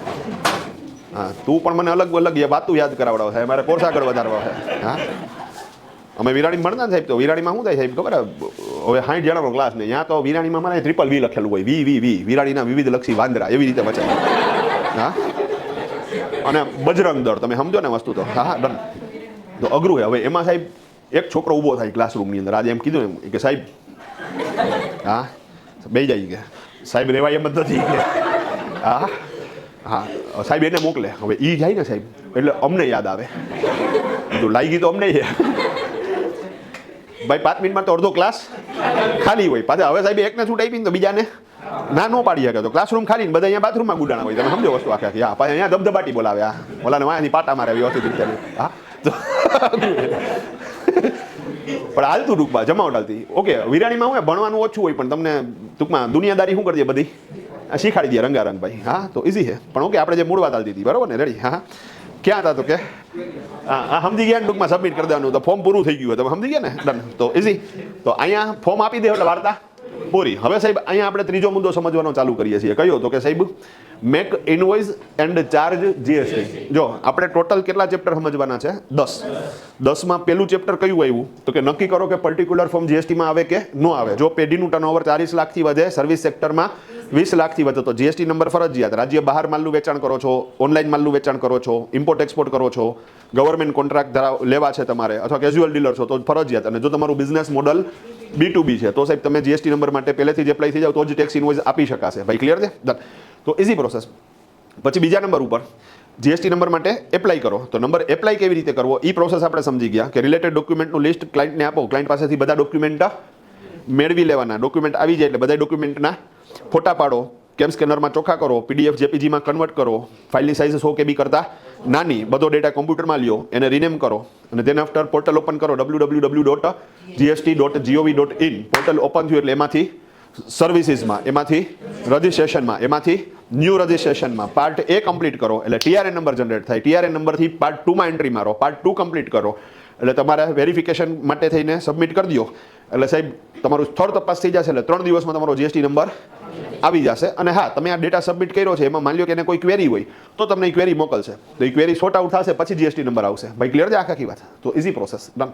હા, તું પણ મને અલગ વાતું યાદ કરાવડાવો છે, મારે કોર્સ આગળ વધારવા છે. હા, અમે વિરાણીમાં ભણતા સાહેબ, તો વિરાણીમાં શું થાય સાહેબ ખબર? હવે 60 જણાનો ક્લાસ ને ત્યાં તો વિરાણીમાં મારે VVV લખેલું હોય, વી વિરાણીના વિવિધ લક્ષી વાંદરા, એવી રીતે વચાય. હા, અને બજરંગ દળ, તમે સમજો ને વસ્તુ તો. હા, ડન. તો અઘરું છે. હવે એમાં સાહેબ એક છોકરો ઊભો થાય ક્લાસરૂમની અંદર, આજે એમ કીધું એમ કે સાહેબ, હા બે જાય કે સાહેબ રેવાય એમ જ નથી કે. હા હા, સાહેબ એને મોકલે. હવે એ જાય ને સાહેબ, એટલે અમને યાદ આવે, તો લાગી તો અમને છે ભાઈ 5 મિનિટમાં તો અડધો ક્લાસ ખાલી હોય. પાછા હવે સાહેબ એકને છૂટ આપીને તો બીજાને ના નો પાડી શકે. તો ક્લાસરૂમ ખાલી બધા અહીંયા બાથરૂમમાં ગુડાણા હોય. તમે સમજો વસ્તુ આખી. હા, પાછા અહીંયા ધબધબાટી બોલાવે. હા, ઓલાને વાંથી પાટા મારે વ્યવસ્થિત રીતે. હા, તો પણ હાલતું ટૂંકમાં જમાવટ હાલતી. ઓકે, વિરાણીમાં હું ભણવાનું ઓછું હોય પણ તમને ટૂંકમાં દુનિયાદારી શું કરી દે બધી શીખાડી દે રંગારંગ ભાઈ. હા, તો ઇઝી છે. પણ ઓકે, આપણે જે મૂળ વાત હાલતી હતી, બરોબર ને? રેડી. હા, ક્યાં હતા? તો કે હા સમજી ગયા ને, ટૂંકમાં સબમિટ કરી દેવાનું. તો ફોર્મ પૂરું થઈ ગયું, તમે સમજી ગયા ને? ડન. તો ઇઝી. તો અહીંયા ફોર્મ આપી દે એટલે વાર્તા પૂરી. હવે સાહેબ અહીંયા આપણે ત્રીજો મુદ્દો સમજવાનો ચાલુ કરીએ છીએ. કયો? તો કે સાહેબ make invoice and charge GST. જો આપણે ટોટલ કેટલા ચેપ્ટર સમજવાના છે? 10માં પહેલું ચેપ્ટર કયું આવ્યું? તો કે નક્કી કરો કે પર્ટિક્યુલર ફોર્મ જીએસટીમાં આવે કે ન આવે. જો પેઢીનું ટર્નઓવર 40 લાખથી વધે, સર્વિસ સેક્ટરમાં 20 લાખથી વધે તો જીએસટી નંબર ફરજિયાત. રાજ્ય બહાર માલનું વેચાણ કરો છો, ઓનલાઈન માલનું વેચાણ કરો છો, ઇમ્પોર્ટ એક્સપોર્ટ કરો છો, ગવર્મેન્ટ કોન્ટ્રાક્ટ લેવા છે તમારે, અથવા કેઝ્યુઅલ ડીલર છો તો ફરજિયાત. અને જો તમારું બિઝનેસ મોડલ B2B છે તો સાહેબ તમે જીએસટી નંબર માટે પહેલેથી જ એપ્લાય થઈ જાવ તો જ ટેક્સ ઇનવોઇસ આપી શકાશે. ભાઈ ક્લિયર છે? ડન. તો ઇઝી પ્રોસેસ. પછી બીજા નંબર ઉપર જીએસટી નંબર માટે એપ્લાય કરો. તો નંબર એપ્લાય કેવી રીતે કરવો એ પ્રોસેસ આપણે સમજી ગયા કે રિલેટેડ ડોક્યુમેન્ટનું લિસ્ટ ક્લાયન્ટને આપો, ક્લાયન્ટ પાસેથી બધા ડોક્યુમેન્ટ મેળવી લેવાના. ડોક્યુમેન્ટ આવી જાય એટલે બધા ડોક્યુમેન્ટના ફોટા પાડો, કેમ સ્કેનરમાં ચોખ્ખા કરો, PDF JPGમાં કન્વર્ટ કરો, ફાઇલની સાઇઝ 100 KB કરતાં નાની, બધો ડેટા કોમ્પ્યુટરમાં લ્યો, એને રિનેમ કરો અને તેના આફ્ટર પોર્ટલ ઓપન કરો www.gst.gov.in. પોર્ટલ ઓપન થયું એટલે એમાંથી સર્વિસીસમાં, એમાંથી રજિસ્ટ્રેશનમાં, એમાંથી ન્યૂ રજિસ્ટ્રેશનમાં પાર્ટ A કમ્પ્લીટ કરો એટલે TRN નંબર જનરેટ થાય. TRN નંબરથી પાર્ટ 2માં એન્ટ્રી મારો, પાર્ટ 2 કમ્પ્લીટ કરો એટલે તમારે વેરિફિકેશન માટે થઈને સબમિટ કરી દો એટલે સાહેબ તમારું સ્થળ તપાસ થઈ જશે. એટલે 3 દિવસમાં તમારો જીએસટી નંબર આવી જશે. અને હા, તમે આ ડેટા સબમિટ કર્યો છે એમાં માની લો કે એને કોઈ ક્વેરી હોય તો તમને એ ક્વેરી મોકલશે, તો એ ક્વેરી સોર્ટ આઉટ થશે પછી જીએસટી નંબર આવશે. ભાઈ ક્લિયર છે આખી વાત? તો ઇઝી પ્રોસેસ. ડન.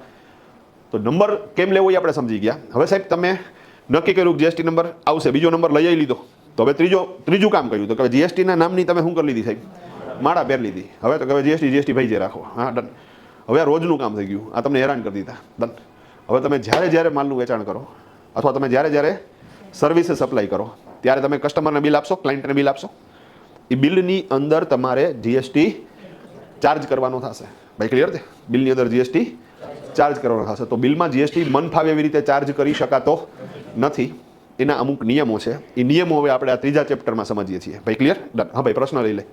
તો નંબર કેમ લેવો એ આપણે સમજી ગયા. હવે સાહેબ તમે નક્કી કર્યું જીએસટી નંબર આવશે, બીજો નંબર લઈ લીધો, તો હવે ત્રીજું કામ કર્યું તો કે જીએસટીના નામની તમે શું કરી લીધી સાહેબ? માળા પહેરી લીધી. હવે તો કે જીએસટી ભાઈ જે રાખો. હા, ડન. હવે આ રોજનું કામ થઈ ગયું, આ તમને હેરાન કરી દીધા. ડન. હવે તમે જ્યારે માલનું વેચાણ કરો અથવા તમે જ્યારે સર્વિસીસ સપ્લાય કરો ત્યારે તમે કસ્ટમરને બિલ આપશો, ક્લાયન્ટને બિલ આપશો. એ બિલની અંદર તમારે જીએસટી ચાર્જ કરવાનો થશે. ભાઈ ક્લિયર છે? બિલની અંદર જીએસટી ચાર્જ કરવાનો થશે. તો બિલમાં જીએસટી મન ફાવે એવી રીતે ચાર્જ કરી શકાતો નથી. એના અમુક નિયમો છે. એ નિયમો હવે આપણે આ ત્રીજા ચેપ્ટરમાં સમજીએ છીએ. ભાઈ ક્લિયર? ડન. હા ભાઈ, પ્રશ્ન લઈ લે.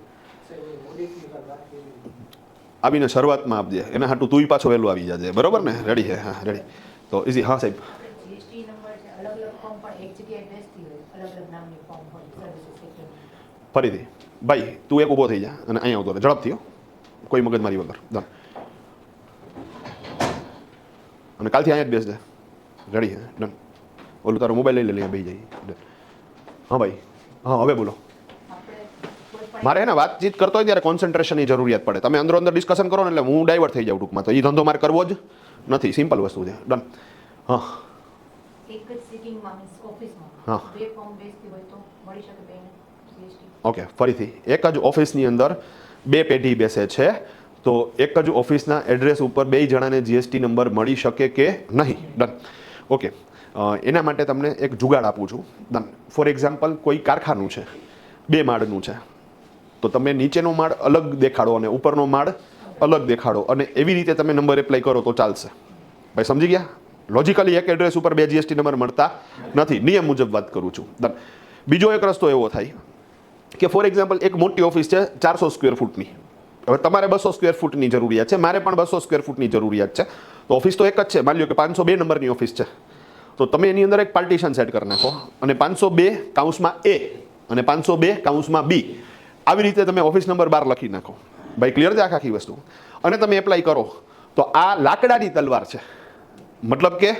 આવીને શરૂઆતમાં આપજે, એના હાટું તું પાછો વહેલું આવી જાજે. બરોબર ને? રેડી છે? હા, રેડી. તો ઇઝી. હા સાહેબ. ફરીથી ભાઈ તું એક ઊભો થઈ જા અને અહીંયા આવતો રહે ઝડપથી, કોઈ મગજમારી વગર. ડન. અને કાલથી અહીંયા જ બેસજે. રેડી? હે? ડન. ઓલું તારો મોબાઈલ લઈ લે, અહીંયા બેસી જાય. ડન. હા ભાઈ. હા, હવે બોલો. મારે એને વાતચીત કરતો હોય ત્યારે કોન્સન્ટ્રેશનની જરૂરિયાત પડે. તમે અંદરો અંદર ડિસ્કશન કરો ને એટલે હું ડાયવર્ટ થઈ જાઉં ટૂંકમાં. તો એ ધંધો મારે કરવો જ નથી. સિમ્પલ વસ્તુ છે. ડન. હા. હા. ઓકે, ફરીથી એક જ ઓફિસની અંદર 2 પેઢી બેસે છે તો એક જ ઓફિસના એડ્રેસ ઉપર 2 જણાને જીએસટી નંબર મળી શકે કે નહીં? ડન. ઓકે, એના માટે તમને એક જુગાડ આપું છું. ડન. ફોર એક્ઝામ્પલ કોઈ કારખાનું છે, 2 માળનું છે, તો તમે નીચેનો માળ અલગ દેખાડો અને ઉપરનો માળ અલગ દેખાડો અને એવી રીતે તમે નંબર એપ્લાય કરો તો ચાલશે. ભાઈ સમજી ગયા? લોજિકલી એક એડ્રેસ ઉપર 2 જીએસટી નંબર મળતા નથી. નિયમ મુજબ વાત કરું છું. ડન. બીજો એક રસ્તો એવો થાય કે ફોર એક્ઝામ્પલ એક મોટી ઓફિસ છે 400 સ્ક્વેર ફૂટની. હવે તમારે 200 સ્ક્વેર ફૂટની જરૂરિયાત છે, મારે પણ 200 સ્ક્વેર ફૂટની જરૂરિયાત છે. તો ઓફિસ તો એક જ છે. માની લો કે 502 નંબરની ઓફિસ છે, તો તમે એની અંદર એક પાર્ટીશન સેટ કરી નાખો અને 502 કૌંસમાં A અને 502 કૌંસમાં B આવી રીતે તમે ઓફિસ નંબર 12 લખી નાખો. ભાઈ ક્લિયર છે આખી વસ્તુ? અને તમે એપ્લાય કરો તો આ લાકડાની તલવાર છે. મતલબ કે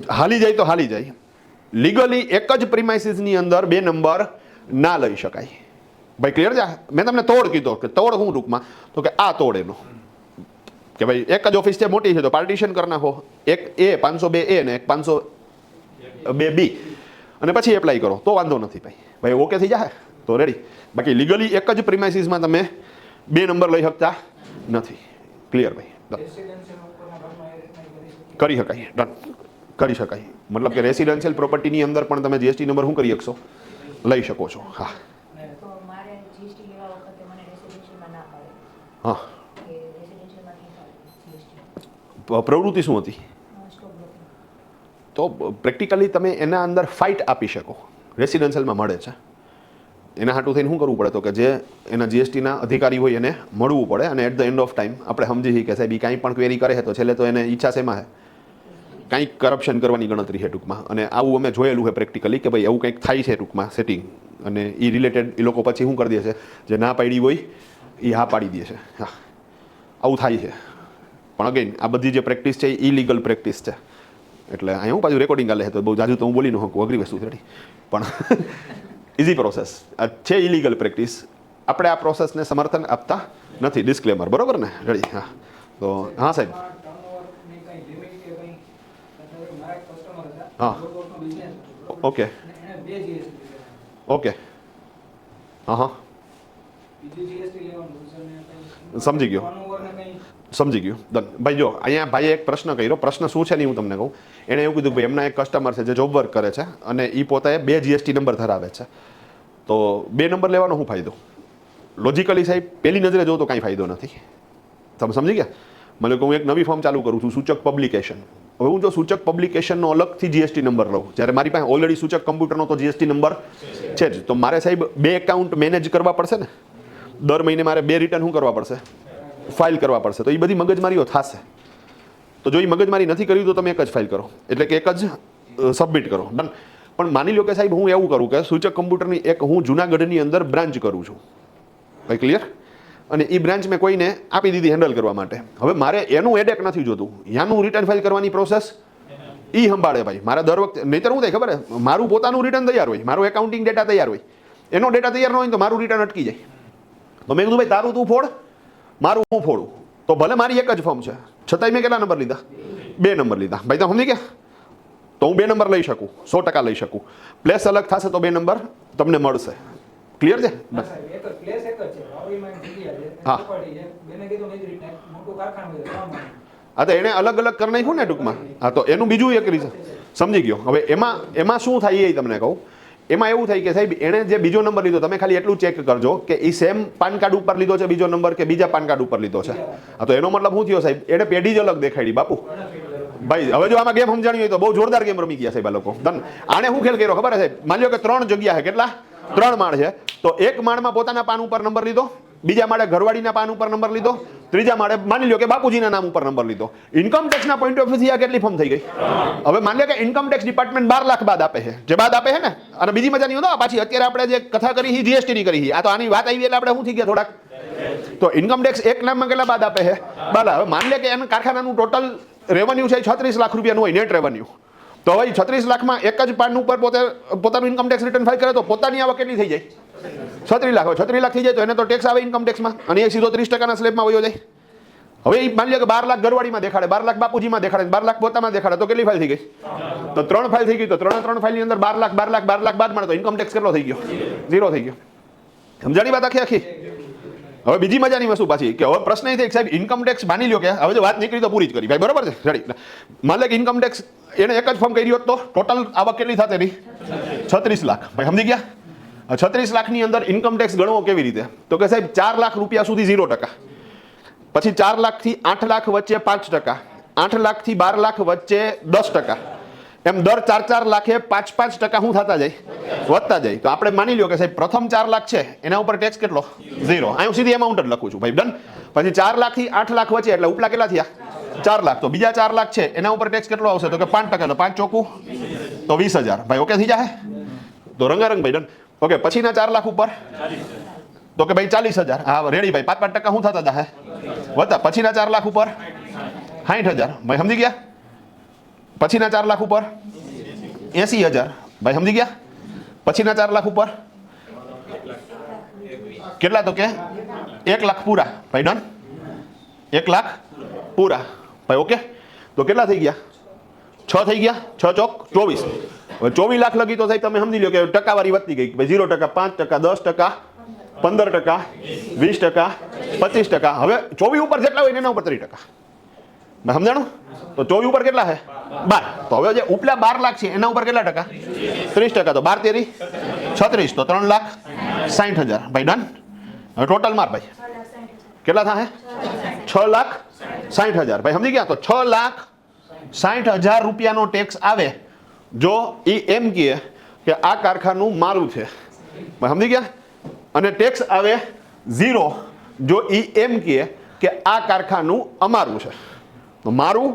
હાલી જાય તો હાલી જાય. લીગલી એક જ પ્રિમાઇસીસની અંદર 2 નંબર ના લઈ શકાય. ભાઈ ક્લિયર છે? મેં તમને તોડ કીધો કે તોડ હું ટૂંકમાં તો કે આ તોડ એનો કે ભાઈ એક જ ઓફિસ છે, મોટી છે, તો પાર્ટીશન કરી નાખો. એક A 502A ને એક 502B અને પછી એપ્લાય કરો તો વાંધો નથી. ભાઈ ઓકે થઈ જાય તો રેડી. બાકી લીગલી એક જ પ્રિમાઇસીસમાં તમે 2 નંબર લઈ શકતા નથી. ક્લિયર ભાઈ? કરી શકાય. ડન. કરી શકાય. મતલબ કે રેસિડેન્શિયલ પ્રોપર્ટીની અંદર પણ તમે જીએસટી નંબર શું કરી શકશો? લઈ શકો છો. હા. હા. પ્રવૃત્તિ શું હતી? તો પ્રેક્ટિકલી તમે એના અંદર ફાઇટ આપી શકો. રેસિડેન્શિયલમાં મળે છે એના હાટું થઈને શું કરવું પડે તો કે જે એના જીએસટીના અધિકારી હોય એને મળવું પડે અને at the end of time આપણે સમજી કે સાહેબ એ કાંઈ પણ ક્વેરી કરે છે તો છેલ્લે તો એને ઈચ્છા શેમાં છે? કંઈક કરપ્શન કરવાની ગણતરી છે ટૂંકમાં. અને આવું અમે જોયેલું છે પ્રેક્ટિકલી કે ભાઈ એવું કંઈક થાય છે ટૂંકમાં સેટિંગ, અને એ રિલેટેડ એ લોકો પછી શું કરી દે છે, જે ના પાડી હોય એ હા પાડી દે છે. હા, આવું થાય છે. પણ અગેન આ બધી જે પ્રેક્ટિસ છે એ ઇલીગલ પ્રેક્ટિસ છે. એટલે અહીંયા હું પાછું રેકોર્ડિંગ આલે છે તો બહુ જાજુ તો હું બોલી ન શકું, અઘરી વસ્તુ છે. પણ ઇઝી પ્રોસેસ છે. Illegal practice. આપણે આ પ્રોસેસને સમર્થન આપતા નથી. ડિસ્ક્લેમર. બરોબર ને? રેડી? હા. તો હા સાહેબ. હા. ઓકે. ઓકે હા સમજી ગયો સમજી ગયું ડન. ભાઈ જો અહીંયા ભાઈએ એક પ્રશ્ન કર્યો. પ્રશ્ન શું છે ને હું તમને કહું. એણે એવું કીધું કે ભાઈ એમના એક કસ્ટમર છે જે જોબ વર્ક કરે છે અને એ પોતે 2 GST નંબર ધરાવે છે, તો 2 નંબર લેવાનો શું ફાયદો? લોજિકલી સાહેબ પહેલી નજરે જોઉં તો કાંઈ ફાયદો નથી. તમે સમજી ગયા? મને કહું એક નવી ફોર્મ ચાલુ કરું છું, સૂચક પબ્લિકેશન. હવે હું જો સૂચક પબ્લિકેશનનો અલગથી GST નંબર લઉં, જ્યારે મારી પાસે ઓલરેડી સૂચક કમ્પ્યુટરનો તો GST નંબર છે જ, તો મારે સાહેબ 2 એકાઉન્ટ મેનેજ કરવા પડશે ને. દર મહિને મારે 2 રિટર્ન શું કરવા પડશે? ફાઇલ કરવા પડશે. તો એ બધી મગજમારીઓ થશે. તો જો એ મગજમારી નથી કરી તો તમે એક જ ફાઇલ કરો, એટલે કે એક જ સબમિટ કરો. ડન. પણ માની લો કે સાહેબ હું એવું કરું કે સૂચક કમ્પ્યુટરની એક હું જુનાગઢની અંદર બ્રાન્ચ કરું છું, ભાઈ ક્લિયર? અને એ બ્રાન્ચ મેં કોઈને આપી દીધી હેન્ડલ કરવા માટે. હવે મારે એનું હેડેક નથી જોતું, યાનું રિટર્ન ફાઇલ કરવાની પ્રોસેસ એ સંભાળે ભાઈ. મારા દર વખતે નહીંતર શું થાય ખબર છે, મારું પોતાનું રિટર્ન તૈયાર હોય, મારું એકાઉન્ટિંગ ડેટા તૈયાર હોય, એનો ડેટા તૈયાર ન હોય તો મારું રિટર્ન અટકી જાય. તો મેં કીધું ભાઈ તારું તું ફોડ, મારું હું ફોડું. તો ભલે મારી એક જ ફોર્મ છે, છતાંય મેં કેટલા નંબર લીધા? 2 નંબર લીધા. ભાઈ તમે સમજી ગયા? તો હું 2 નંબર લઈ શકું, 100% લઈ શકું. પ્લેસ અલગ થશે તો 2 નંબર તમને મળશે. ક્લિયર છે? બસ હા હા, તો એને અલગ અલગ કરી નાખ્યું ને ટૂંકમાં. હા, તો એનું બીજું એક રીઝન સમજી ગયો. હવે એમાં શું થાય એ તમને કહું. એમાં એવું થાય કે સાહેબ એણે જે બીજો નંબર લીધો, તમે ખાલી એટલું ચેક કરજો કે એ સેમ પાન કાર્ડ ઉપર લીધો છે બીજો નંબર કે બીજા પાન કાર્ડ ઉપર લીધો છે. હા, તો એનો મતલબ શું થયો સાહેબ? એણે પેઢી જ અલગ દેખાડી બાપુ. ભાઈ હવે જો આમાં ગેમ સમજાણી હોય તો બહુ જોરદાર ગેમ રમી ગયા સાહેબ આ લોકો. આને શું ખેલ કર્યો ખબર છે? માની લો કે 3 જગ્યા છે, કેટલા? 3 માળ છે. તો એક માળમાં પોતાના પાન ઉપર નંબર લીધો, બીજા માળે ઘરવાળીના પાન ઉપર નંબર લીધો, ત્રીજા માળે માની લો કે બાપુજીના નામ ઉપર નંબર લીધો. ઇન્કમ ટેક્સના પોઈન્ટ ઓફ વ્યૂથી આ કેટલી ફોર્મ થઈ ગઈ? હવે માની લો કે ઇન્કમ ટેક્સ ડિપાર્ટમેન્ટ 12 લાખ બાદ આપે છે, જે બાદ આપે છે ને. અને બીજી મજાની હતો પાછી અત્યારે આપણે જે કથા કરી એ GST ની કરી, આ તો આની વાત આવી એટલે આપણે શું થઈ ગયા થોડાક. તો ઇન્કમ ટેક્સ એક નામમાં કેટલા બાદ આપે છે? 12. હવે માની લે કે એના કારખાનાનું ટોટલ રેવન્યુ છે 36 લાખ રૂપિયાનું હોય, નેટ રેવન્યુ. તો હવે 36 લાખમાં એક જ પાન ઉપર પોતાનું ઇન્કમ ટેક્સ રિટર્ન ફાઇલ કરે તો પોતાની આવક કેટલી થઈ જાય? 36 લાખ. હોય 36 લાખ થઈ જાય તો એને તો ટેક્સ આવે ઇન્કમ ટેક્સમાં, અને એ સીધો 30%ના સ્લેબમાં વયો જાય. હવે એ માની લો કે 12 લાખ ઘરવાળીમાં દેખાડે, 12 લાખ બાપુજીમાં દેખાડે, 12 લાખ પોતામાં દેખાડે, તો કેટલી ફાઇલ થઈ ગઈ? તો 3 ફાઇલ થઈ ગઈ. તો 3 ફાઇલની અંદર 12 લાખ 12 લાખ 12 લાખ બાદ મળે તો ઇન્કમ ટેક્સ કેટલો થઈ ગયો? 0 થઈ ગયો. સમજાણી વાત આખી? હવે બીજી મજાની વસ્તુ પાછી કે હવે પ્રશ્ન એ થાય કે સાહેબ ઇન્કમ ટેક્સ માની લ્યો કે હવે જો વાત નીકળી તો પૂરી જ કરી ભાઈ, બરોબર છે? રેડી. માની લે કે ઇન્કમ ટેક્સ એને એક જ ફોર્મ કરી હોત તો ટોટલ આવક કેટલી થતી રહી? 36 લાખ. ભાઈ સમજી ગયા? 36 લાખની અંદર ઇન્કમ ટેક્સ ગણવો કેવી રીતે? તો કે સાહેબ 4 લાખ રૂપિયા સુધી 0%, પછી 4 લાખથી 8 લાખ વચ્ચે 5%, 8 લાખથી 12 લાખ વચ્ચે 10%, એમ દર 4 લાખે 5% શું થતા જાય? વધતા જાય. તો આપણે માની લ્યો કે સાહેબ પ્રથમ 4 લાખ છે એના ઉપર ટેક્સ કેટલો? 0. અહીં સીધી એમાઉન્ટ જ લખું છું ભાઈ, ડન. પછી 4 લાખથી 8 લાખ વચ્ચે એટલે ઉપલા કેટલા થયા? 4 લાખ. તો બીજા 4 લાખ છે એના ઉપર ટેક્સ કેટલો આવશે? તો કે 5%. તો 5 ચોખ્ખું તો 20,000. ભાઈ ઓકે થઈ જાય? તો રંગારંગ ભાઈ, ડન. ઓકે, પછીના 4 લાખ ઉપર તો કે ભાઈ 40,000. હા રેડી ભાઈ, 5% શું થતા હતા? વધતા. પછીના 4 લાખ ઉપર 60,000. ભાઈ સમજી ગયા? પછીના 4 લાખ ઉપર 80,000. ભાઈ સમજી ગયા? પછીના 4 લાખ ઉપર કેટલા? તો કે 1 લાખ પૂરા. ભાઈ ડન. 1 લાખ પૂરા. ભાઈ ઓકે. તો કેટલા થઈ ગયા? 6 થઈ ગયા. 6 ચોક 24. હવે 24 લાખ લગી તો સાહેબ તમે સમજી લો કે ટકાવારી વધતી ગઈ. ભાઈ 0%, 5%, 10%, 15%, 20%, 25%. હવે 24 ઉપર જેટલા હોય એના ઉપર 30%. સમજાણું? તો 24 ઉપર કેટલા છે? 12. તો હવે જે ઉપલા 12 લાખ છે એના ઉપર કેટલા ટકા? 30%. તો 12 તેરી 36. તો 3,60,000. ભાઈ ડન. હવે ટોટલ માર ભાઈ કેટલા થાય? 6,60,000. ભાઈ સમજી ગયા? તો 6,60,000 રૂપિયાનો ટેક્સ આવે જો એ એમ કહે કે આ કારખાનું મારું છે. ભાઈ સમજી ગયા? અને ટેક્સ આવે 0 જો એ એમ કહે કે આ કારખાનું અમારું છે. તો મારું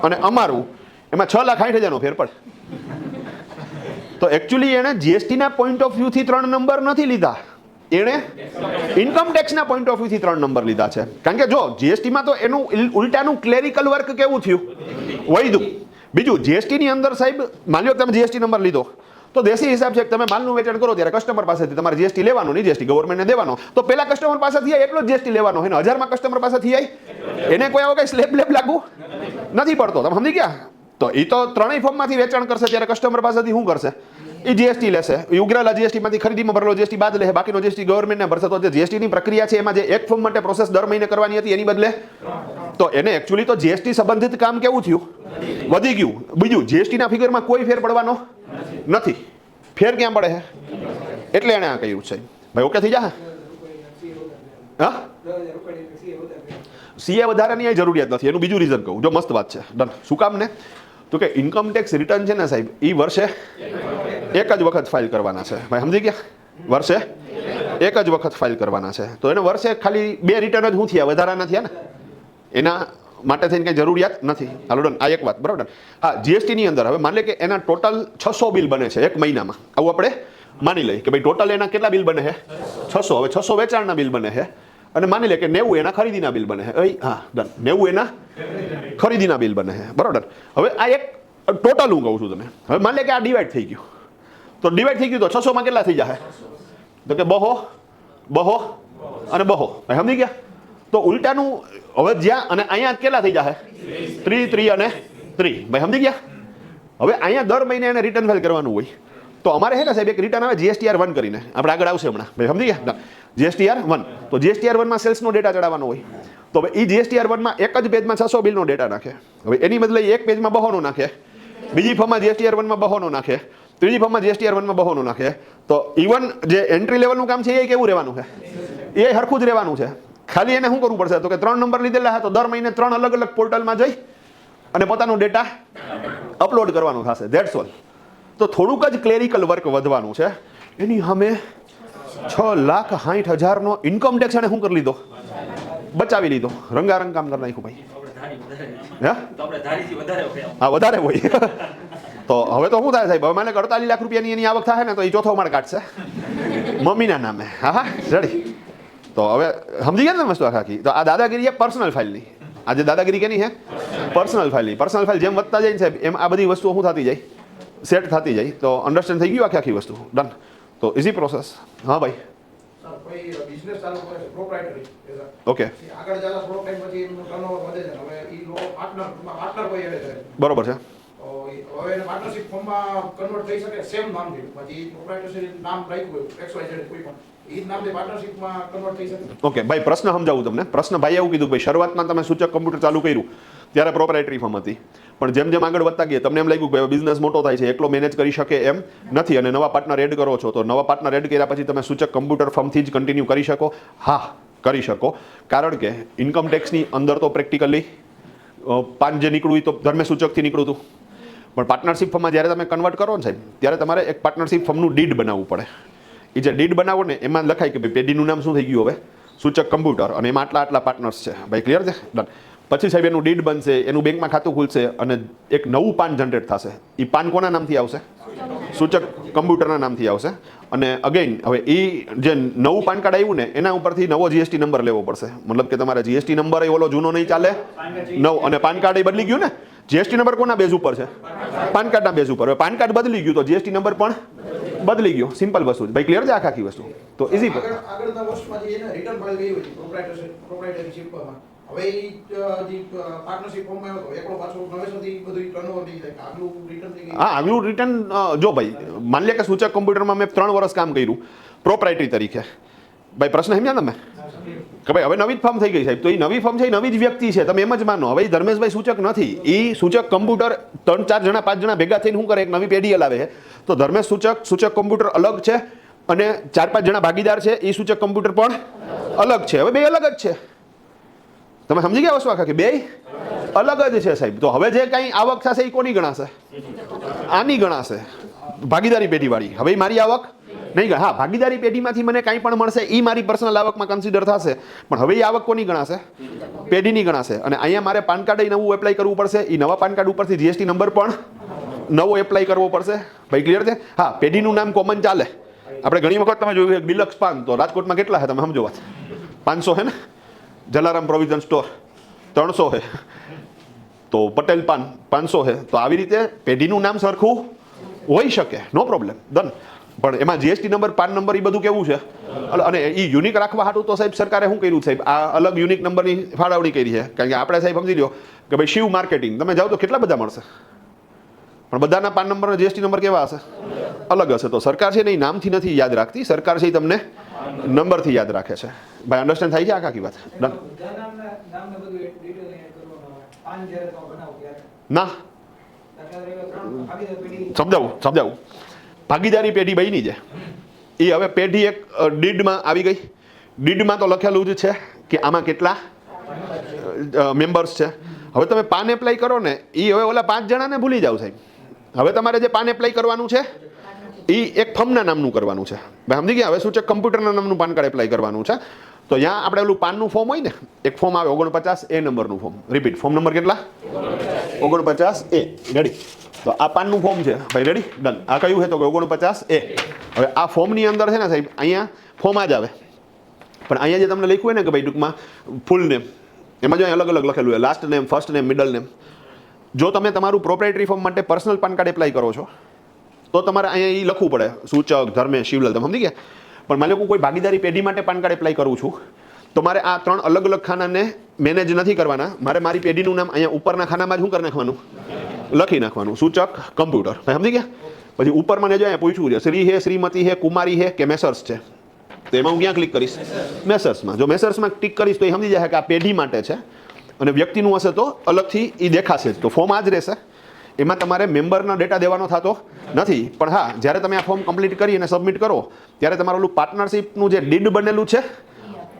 અને અમારું એમાં 6,60,000 નો ફેર પડે. તો એકચ્યુઅલી એણે જીએસટીના પોઈન્ટ ઓફ વ્યૂથી 3 નંબર નથી લીધા, એણે ઇન્કમ ટેક્સના પોઈન્ટ ઓફ વ્યૂથી 3 નંબર લીધા છે. કારણ કે જો જીએસટીમાં તો એનું ઉલટાનું ક્લેરિકલ વર્ક કેવું થયું? વૈધું. બીજું જીએસટીની અંદર સાહેબ માની લો તમે જીએસટી નંબર લીધો તો દેશી હિસાબ છે કે તમે માલનું વેચાણ કરો ત્યારે કસ્ટમર પાસેથી તમારે જીએસટી લેવાનો, નહીં જીએસટી ગવર્મેન્ટને દેવાનો. તો પેલા કસ્ટમર પાસેથી આય એટલો જ જીએસટી લેવાનો હોય ને 1000માં કસ્ટમર પાસેથી આય એને કોઈ આવો કઈ સ્લેબ લાગુ નથી પડતો. તમે સમજી ગયા? તો એ તો ત્રણેય ફોર્મમાંથી વેચાણ કરશે ત્યારે કસ્ટમર પાસેથી શું કરશે? એ જીએસટી લેશે. એ ઉઘરાલા જીએસટીમાંથી ખરીદીમાં ભરેલો જીએસટી બાદ લે, બાકીનો જીએસટી ગવર્મેન્ટને ભરશે. તો જે જીએસટીની પ્રક્રિયા છે એમાં જે એક ફોર્મ માટે પ્રોસેસ દર મહિને કરવાની હતી એની બદલે તો એને એકચ્યુઅલી તો જીએસટી સંબંધિત કામ કેવું થયું, વધી ગયું. બીજું જીએસટીના ફિગરમાં કોઈ ફેર પડવાનો નથી. ફેર ક્યાં પડે છે એટલે એણે આ કહ્યું છે. ભાઈ ઓકે થઈ જા. હા સીએ વધારાની એ જરૂરિયાત નથી. એનું બીજું રીઝન કહું, જો મસ્ત વાત છે. ડન. શું કામ ને તો કે ઇન્કમ ટેક્સ રિટર્ન છે ને સાહેબ, એ વર્ષે એક જ વખત ફાઇલ કરવાના છે. ભાઈ સમજી ગયા? વર્ષે એક જ વખત ફાઇલ કરવાના છે. તો એને વર્ષે ખાલી 2 રિટર્ન જ શું થયા, વધારાના થયા ને. એના માટે થઈને કંઈ જરૂરિયાત નથી. હાલો ડન. આ એક વાત બરાબર. હા જીએસટીની અંદર હવે માની લે કે એના ટોટલ 600 બિલ બને છે એક મહિનામાં. આવું આપણે માની લઈએ કે ભાઈ ટોટલ એના કેટલા બિલ બને છે 600. હવે 600 વેચાણના બિલ બને છે અને માની લે કે 90 એના ખરીદીના બિલ બને છે. હા ડન. 90 એના ખરીદીના બિલ બને છે બરાબર. હવે આ એક ટોટલ હું કહું છું તમે. હવે માની લે કે આ ડિવાઈડ થઈ ગયું. તો ડિવાઈડ થઈ ગયું તો 600 માં કેટલા થઈ જશે તો કે બહો બહો અને બહો. ભાઈ સમજી ગયા? તો ઉલટાનું હવે જ્યાં અને અહીંયા કેટલા થઈ જશે 30 અને 30. ભાઈ સમજી ગયા? હવે અહીંયા દર મહિને એને રિટર્ન ફાઇલ કરવાનું હોય. તો અમારે છે ને સાહેબ એક રિટર્ન આવે જીએસટીઆર 1 કરીને. આપણે આગળ આવશે હમણાં. ભાઈ સમજી ગયા? જીએસટીઆર 1. તો જીએસટીઆર 1 માં સેલ્સનો ડેટા ચડાવવાનો હોય. તો હવે એ જીએસટીઆર 1 માં એક જ પેજમાં 600 બિલનો ડેટા નાખે. હવે એની બદલે એક પેજમાં બહોનો નાખે, બીજી ફોર્મમાં જીએસટીઆર 1 માં બહોનો નાખે, ત્રીજી ફોર્મમાં જીએસટીઆર 1 માં બહોનો નાખે. તો ઇવન જે એન્ટ્રી લેવલનું કામ છે એ કેવું રહેવાનું છે, એ હરખું જ રહેવાનું છે. ખાલી એને શું કરવું પડશે તો કે 3 નંબર લીધેલા તો દર મહિને 3 અલગ અલગ પોર્ટલમાં જઈ અને પોતાનો ડેટા અપલોડ કરવાનો થશે. That's all. તો થોડુંક જ ક્લેરિકલ વર્ક વધવાનું છે. એની સામે 6,60,000નો ઇન્કમ ટેક્સ એને શું કરી લીધો, બચાવી લીધો. રંગારંગ કામ કરી નાખ્યું ભાઈ. હા વધારે હોય. તો હવે તો શું થાય સાહેબ, હવે મને 48 લાખ રૂપિયાની એની આવક થાય ને તો એ ચોથો માળ કાઢશે મમ્મીના નામે. હા હા રેડી. તો હવે સમજી ગયા ને વસ્તુ આખી. તો આ દાદાગીરી એ પર્સનલ ફાઇલની. આ જે દાદાગીરી કેની છે પર્સનલ ફાઇલની. પર્સનલ ફાઇલ જેમ વધતા જાય ને સાહેબ એમ આ બધી વસ્તુઓ શું થતી જાય, સેટ થતી જાય. તો અન્ડરસ્ટેન્ડ થઈ ગયું આખી વસ્તુ. ડન. તો ઇઝી પ્રોસેસ. હા ભાઈ કોઈ બિઝનેસ ચાલુ કરે છે પ્રોપ્રાઇટરી ઓકે આગળ જતા થોડો ટાઈમ પછી એનું ટર્નઓવર વધે છે. હવે ઈ લો પાર્ટનર કોઈ આવે છે બરોબર છે. તો હવે એને પાર્ટનરશિપ ફોર્મમાં કન્વર્ટ થઈ શકે સેમ નામથી. પછી પ્રોપ્રાઇટરશિપ નામ રાખ્યું હોય XYZ કોઈ પણ ઈ નામથી પાર્ટનરશિપમાં કન્વર્ટ થઈ શકે. ઓકે ભાઈ પ્રશ્ન સમજાવું તમને. પ્રશ્ન ભાઈ એવું કીધું ભાઈ શરૂઆતમાં તમે સૂચક કમ્પ્યુટર ચાલુ કર્યું ત્યારે પ્રોપ્રાઇટરી ફોર્મ હતી, પણ જેમ જેમ આગળ વધતા ગયા તમને એમ લાગ્યું કે બિઝનેસ મોટો થાય છે, એકલો મેનેજ કરી શકે એમ નથી અને નવા પાર્ટનર એડ કરો છો. તો નવા પાર્ટનર એડ કર્યા પછી તમે સૂચક કમ્પ્યુટર ફોર્મથી જ કન્ટિન્યુ કરી શકો? હા કરી શકો. કારણ કે ઇન્કમ ટેક્સની અંદર તો પ્રેક્ટિકલી પાન જે નીકળ્યું એ તો ધર્મે સૂચકથી નીકળ્યું હતું, પણ પાર્ટનરશિપ ફોર્મમાં જ્યારે તમે કન્વર્ટ કરો ને સાહેબ ત્યારે તમારે એક પાર્ટનરશિપ ફોર્મનું ડીડ બનાવવું પડે. એ જે ડીડ બનાવો ને એમાં લખાય કે ભાઈ પેઢીનું નામ શું થઈ ગયું હવે સૂચક કમ્પ્યુટર અને એમાં આટલા પાર્ટનર્સ છે. ભાઈ ક્લિયર છે? ડન. પછી સાહેબ એનું ડીડ બનશે, એનું બેંકમાં ખાતું ખુલશે અને એક નવું પાન જનરેટ થશે. એ પાન કોના નામથી આવશે? સૂચક કમ્પ્યુટરના નામથી આવશે. અને અગેન હવે એ જે નવું પાન કાર્ડ આવ્યું ને એના ઉપરથી નવો જીએસટી નંબર લેવો પડશે. મતલબ કે તમારે જીએસટી નંબર ઓલો જૂનો નહીં ચાલે, નવ. અને પાન કાર્ડ એ બદલી ગયું ને. જીએસટી નંબર કોના બેઝ ઉપર છે? પાન કાર્ડના બેઝ ઉપર. હવે પાન કાર્ડ બદલી ગયું તો જીએસટી નંબર પણ બદલી ગયો. સિમ્પલ વસ્તુ છે ભાઈ. ક્લિયર છે આખી વસ્તુ? તો ઇઝી. આગળના વર્ષમાં જે એને રિટર્ન ફાઇલ ગઈ હોય પ્રોપ્રાઇટરશિપમાં હવે ઈ જે પાર્ટનરશિપ ફોર્મમાં આવ્યો એકલો પાછો નવેસરથી બધું ટર્નઓવર થઈ જાય આગલું રિટર્ન થઈ ગયું. હા આગલું રિટર્ન જો ભાઈ માની લે કે સૂચક કમ્પ્યુટરમાં મેં 3 વર્ષ કામ કર્યું પ્રોપ્રાઇટરી તરીકે. ભાઈ પ્રશ્ન સમજ્યા તમે કે ભાઈ હવે નવી જ ફોર્મ થઈ ગઈ સાહેબ. તો એ નવી ફોર્મ છે એ નવી જ વ્યક્તિ છે, તમે એમ જ માનો. હવે ધર્મેશભાઈ સૂચક નથી, એ સૂચક કમ્પ્યુટર 3, 4 જણા 5 જણા ભેગા થઈને શું કરે એક નવી પેઢી હલાવે છે. તો ધર્મેશ સૂચક કમ્પ્યુટર અલગ છે અને 4-5 જણા ભાગીદાર છે એ સૂચક કમ્પ્યુટર પણ અલગ છે. હવે બે અલગ જ છે. તમે સમજી ગયા વસ્તુ આખા કે બે અલગ જ છે સાહેબ. તો હવે જે કાંઈ આવક થશે એ કોની ગણાશે? આની ગણાશે, ભાગીદારી પેઢીવાળી. હવે મારી આવક નહીં ગણ. હા ભાગીદારી પેઢીમાંથી મને કાંઈ પણ મળશે એ મારી પર્સનલ આવકમાં કન્સિડર થશે, પણ હવે એ આવક કોની ગણાશે? પેઢીની ગણાશે. અને અહીંયા મારે પાન કાર્ડ નવું એપ્લાય કરવું પડશે. એ નવા પાન કાર્ડ ઉપરથી જીએસટી નંબર પણ નવો એપ્લાય કરવો પડશે. ભાઈ ક્લિયર છે? હા પેઢીનું નામ કોમન ચાલે. આપણે ઘણી વખત તમે જોયું ડિલક્સ પાન, તો રાજકોટમાં કેટલા છે તમે સમજો વાત? 500 છે ને. જલારામ પ્રોવિઝન સ્ટોર 300 છે, તો પટેલ પાન 500 છે. તો આવી રીતે પેઢીનું નામ સરખું હોઈ શકે, નો પ્રોબ્લેમ. ડન. પણ એમાં જીએસટી નંબર, પાન નંબર એ બધું કેવું છે અને એ યુનિક રાખવા હાટું તો સાહેબ સરકારે શું કર્યું સાહેબ? આ અલગ યુનિક નંબરની ફાળવણી કરી છે. કારણ કે આપણે સાહેબ સમજી લો કે ભાઈ શિવ માર્કેટિંગ તમે જાઓ તો કેટલા બધા મળશે? પણ બધાના પાન નંબર અને જીએસટી નંબર કેવા હશે? અલગ હશે. તો સરકાર છે ને એ નામથી નથી યાદ રાખતી, સરકાર છે એ તમને નંબરથી યાદ રાખે છે. ભાઈ અન્ડરસ્ટેન્ડ થાય છે આ આખી વાત? ના સમજાવું. ભાગીદારી પેઢી બની છે એ હવે પેઢી એક ડીડમાં આવી ગઈ. ડીડમાં તો લખેલું જ છે કે આમાં કેટલા મેમ્બર્સ છે. હવે તમે પાન એપ્લાય કરો ને એ હવે ઓલા 5 જણાને ભૂલી જાવ સાહેબ. હવે તમારે જે પાન એપ્લાય કરવાનું છે એ એક ફર્મના નામનું કરવાનું છે. ભાઈ સમજી ગયા? હવે શું છે, કમ્પ્યુટરના નામનું પાન કાર્ડ એપ્લાય કરવાનું છે. તો ત્યાં આપણે ઓલું પાનનું ફોર્મ હોય ને, એક ફોર્મ આવે 49A નંબરનું ફોર્મ. રિપીટ, ફોર્મ નંબર કેટલા? 49A. રેડી? તો આ પાનનું ફોર્મ છે ભાઈ. રેડી? ડન. આ કયું છે તો 49A. હવે આ ફોર્મની અંદર છે ને સાહેબ, અહીંયા ફોર્મ જ આવે, પણ અહીંયા જે તમને લખ્યું હોય ને કે ભાઈ ટૂંકમાં ફૂલ નેમ, એમાં જો અલગ અલગ લખેલું હોય, last name, first name, middle name. જો તમે તમારું પ્રોપ્રાઇટરી ફોર્મ માટે પર્સનલ પાન કાર્ડ એપ્લાય કરો છો તો તમારે અહીંયા એ લખવું પડે, સૂચક, ધર્મેશ, શિવલાલ. તમે સમજી ગયા? પણ માની લો કોઈ ભાગીદારી પેઢી માટે પાન કાર્ડ એપ્લાય કરું છું તો મારે આ 3 અલગ અલગ ખાનાને મેનેજ નથી કરવાના. મારે મારી પેઢીનું નામ અહીંયા ઉપરના ખાનામાં જ શું કરી નાખવાનું? લખી નાખવાનું. સૂચક, કમ્પ્યુટર. સમજી ગયા? પછી ઉપર મને જો અહીંયા પૂછ્યું છે શ્રી હે, શ્રીમતી હે, કુમારી હે કે મેસર્સ છે, તો એમાં હું ક્યાં ક્લિક કરીશ? મેસર્સમાં. જો મેસર્સમાં ક્લિક કરીશ તો એ સમજી જાય કે આ પેઢી માટે છે, અને વ્યક્તિનું હશે તો અલગથી એ દેખાશે જ. તો ફોર્મ આ જ રહેશે, એમાં તમારે મેમ્બરના ડેટા દેવાનો થતો નથી. પણ હા, જ્યારે તમે આ ફોર્મ કમ્પ્લીટ કરી અને સબમિટ કરો ત્યારે તમારું ઓલું પાર્ટનરશિપનું જે ડીડ બનેલું છે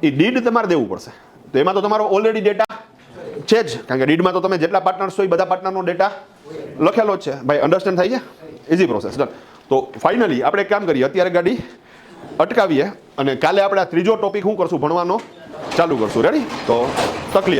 એ ડીડ તમારે દેવું પડશે. તો એમાં તો તમારો ઓલરેડી ડેટા છે જ, કારણ કે ડીડમાં તો તમે જેટલા પાર્ટનર્સ હોય બધા પાર્ટનરનો ડેટા લખેલો જ છે. ભાઈ અન્ડરસ્ટેન્ડ થાય છે? Easy process. ડન. તો ફાઇનલી આપણે એક કામ કરીએ, અત્યારે ગાડી અટકાવીએ અને કાલે આપણે આ ત્રીજો ટોપિક શું કરશું, ભણવાનો ચાલુ કરશું. રેડી? તો તકલીફ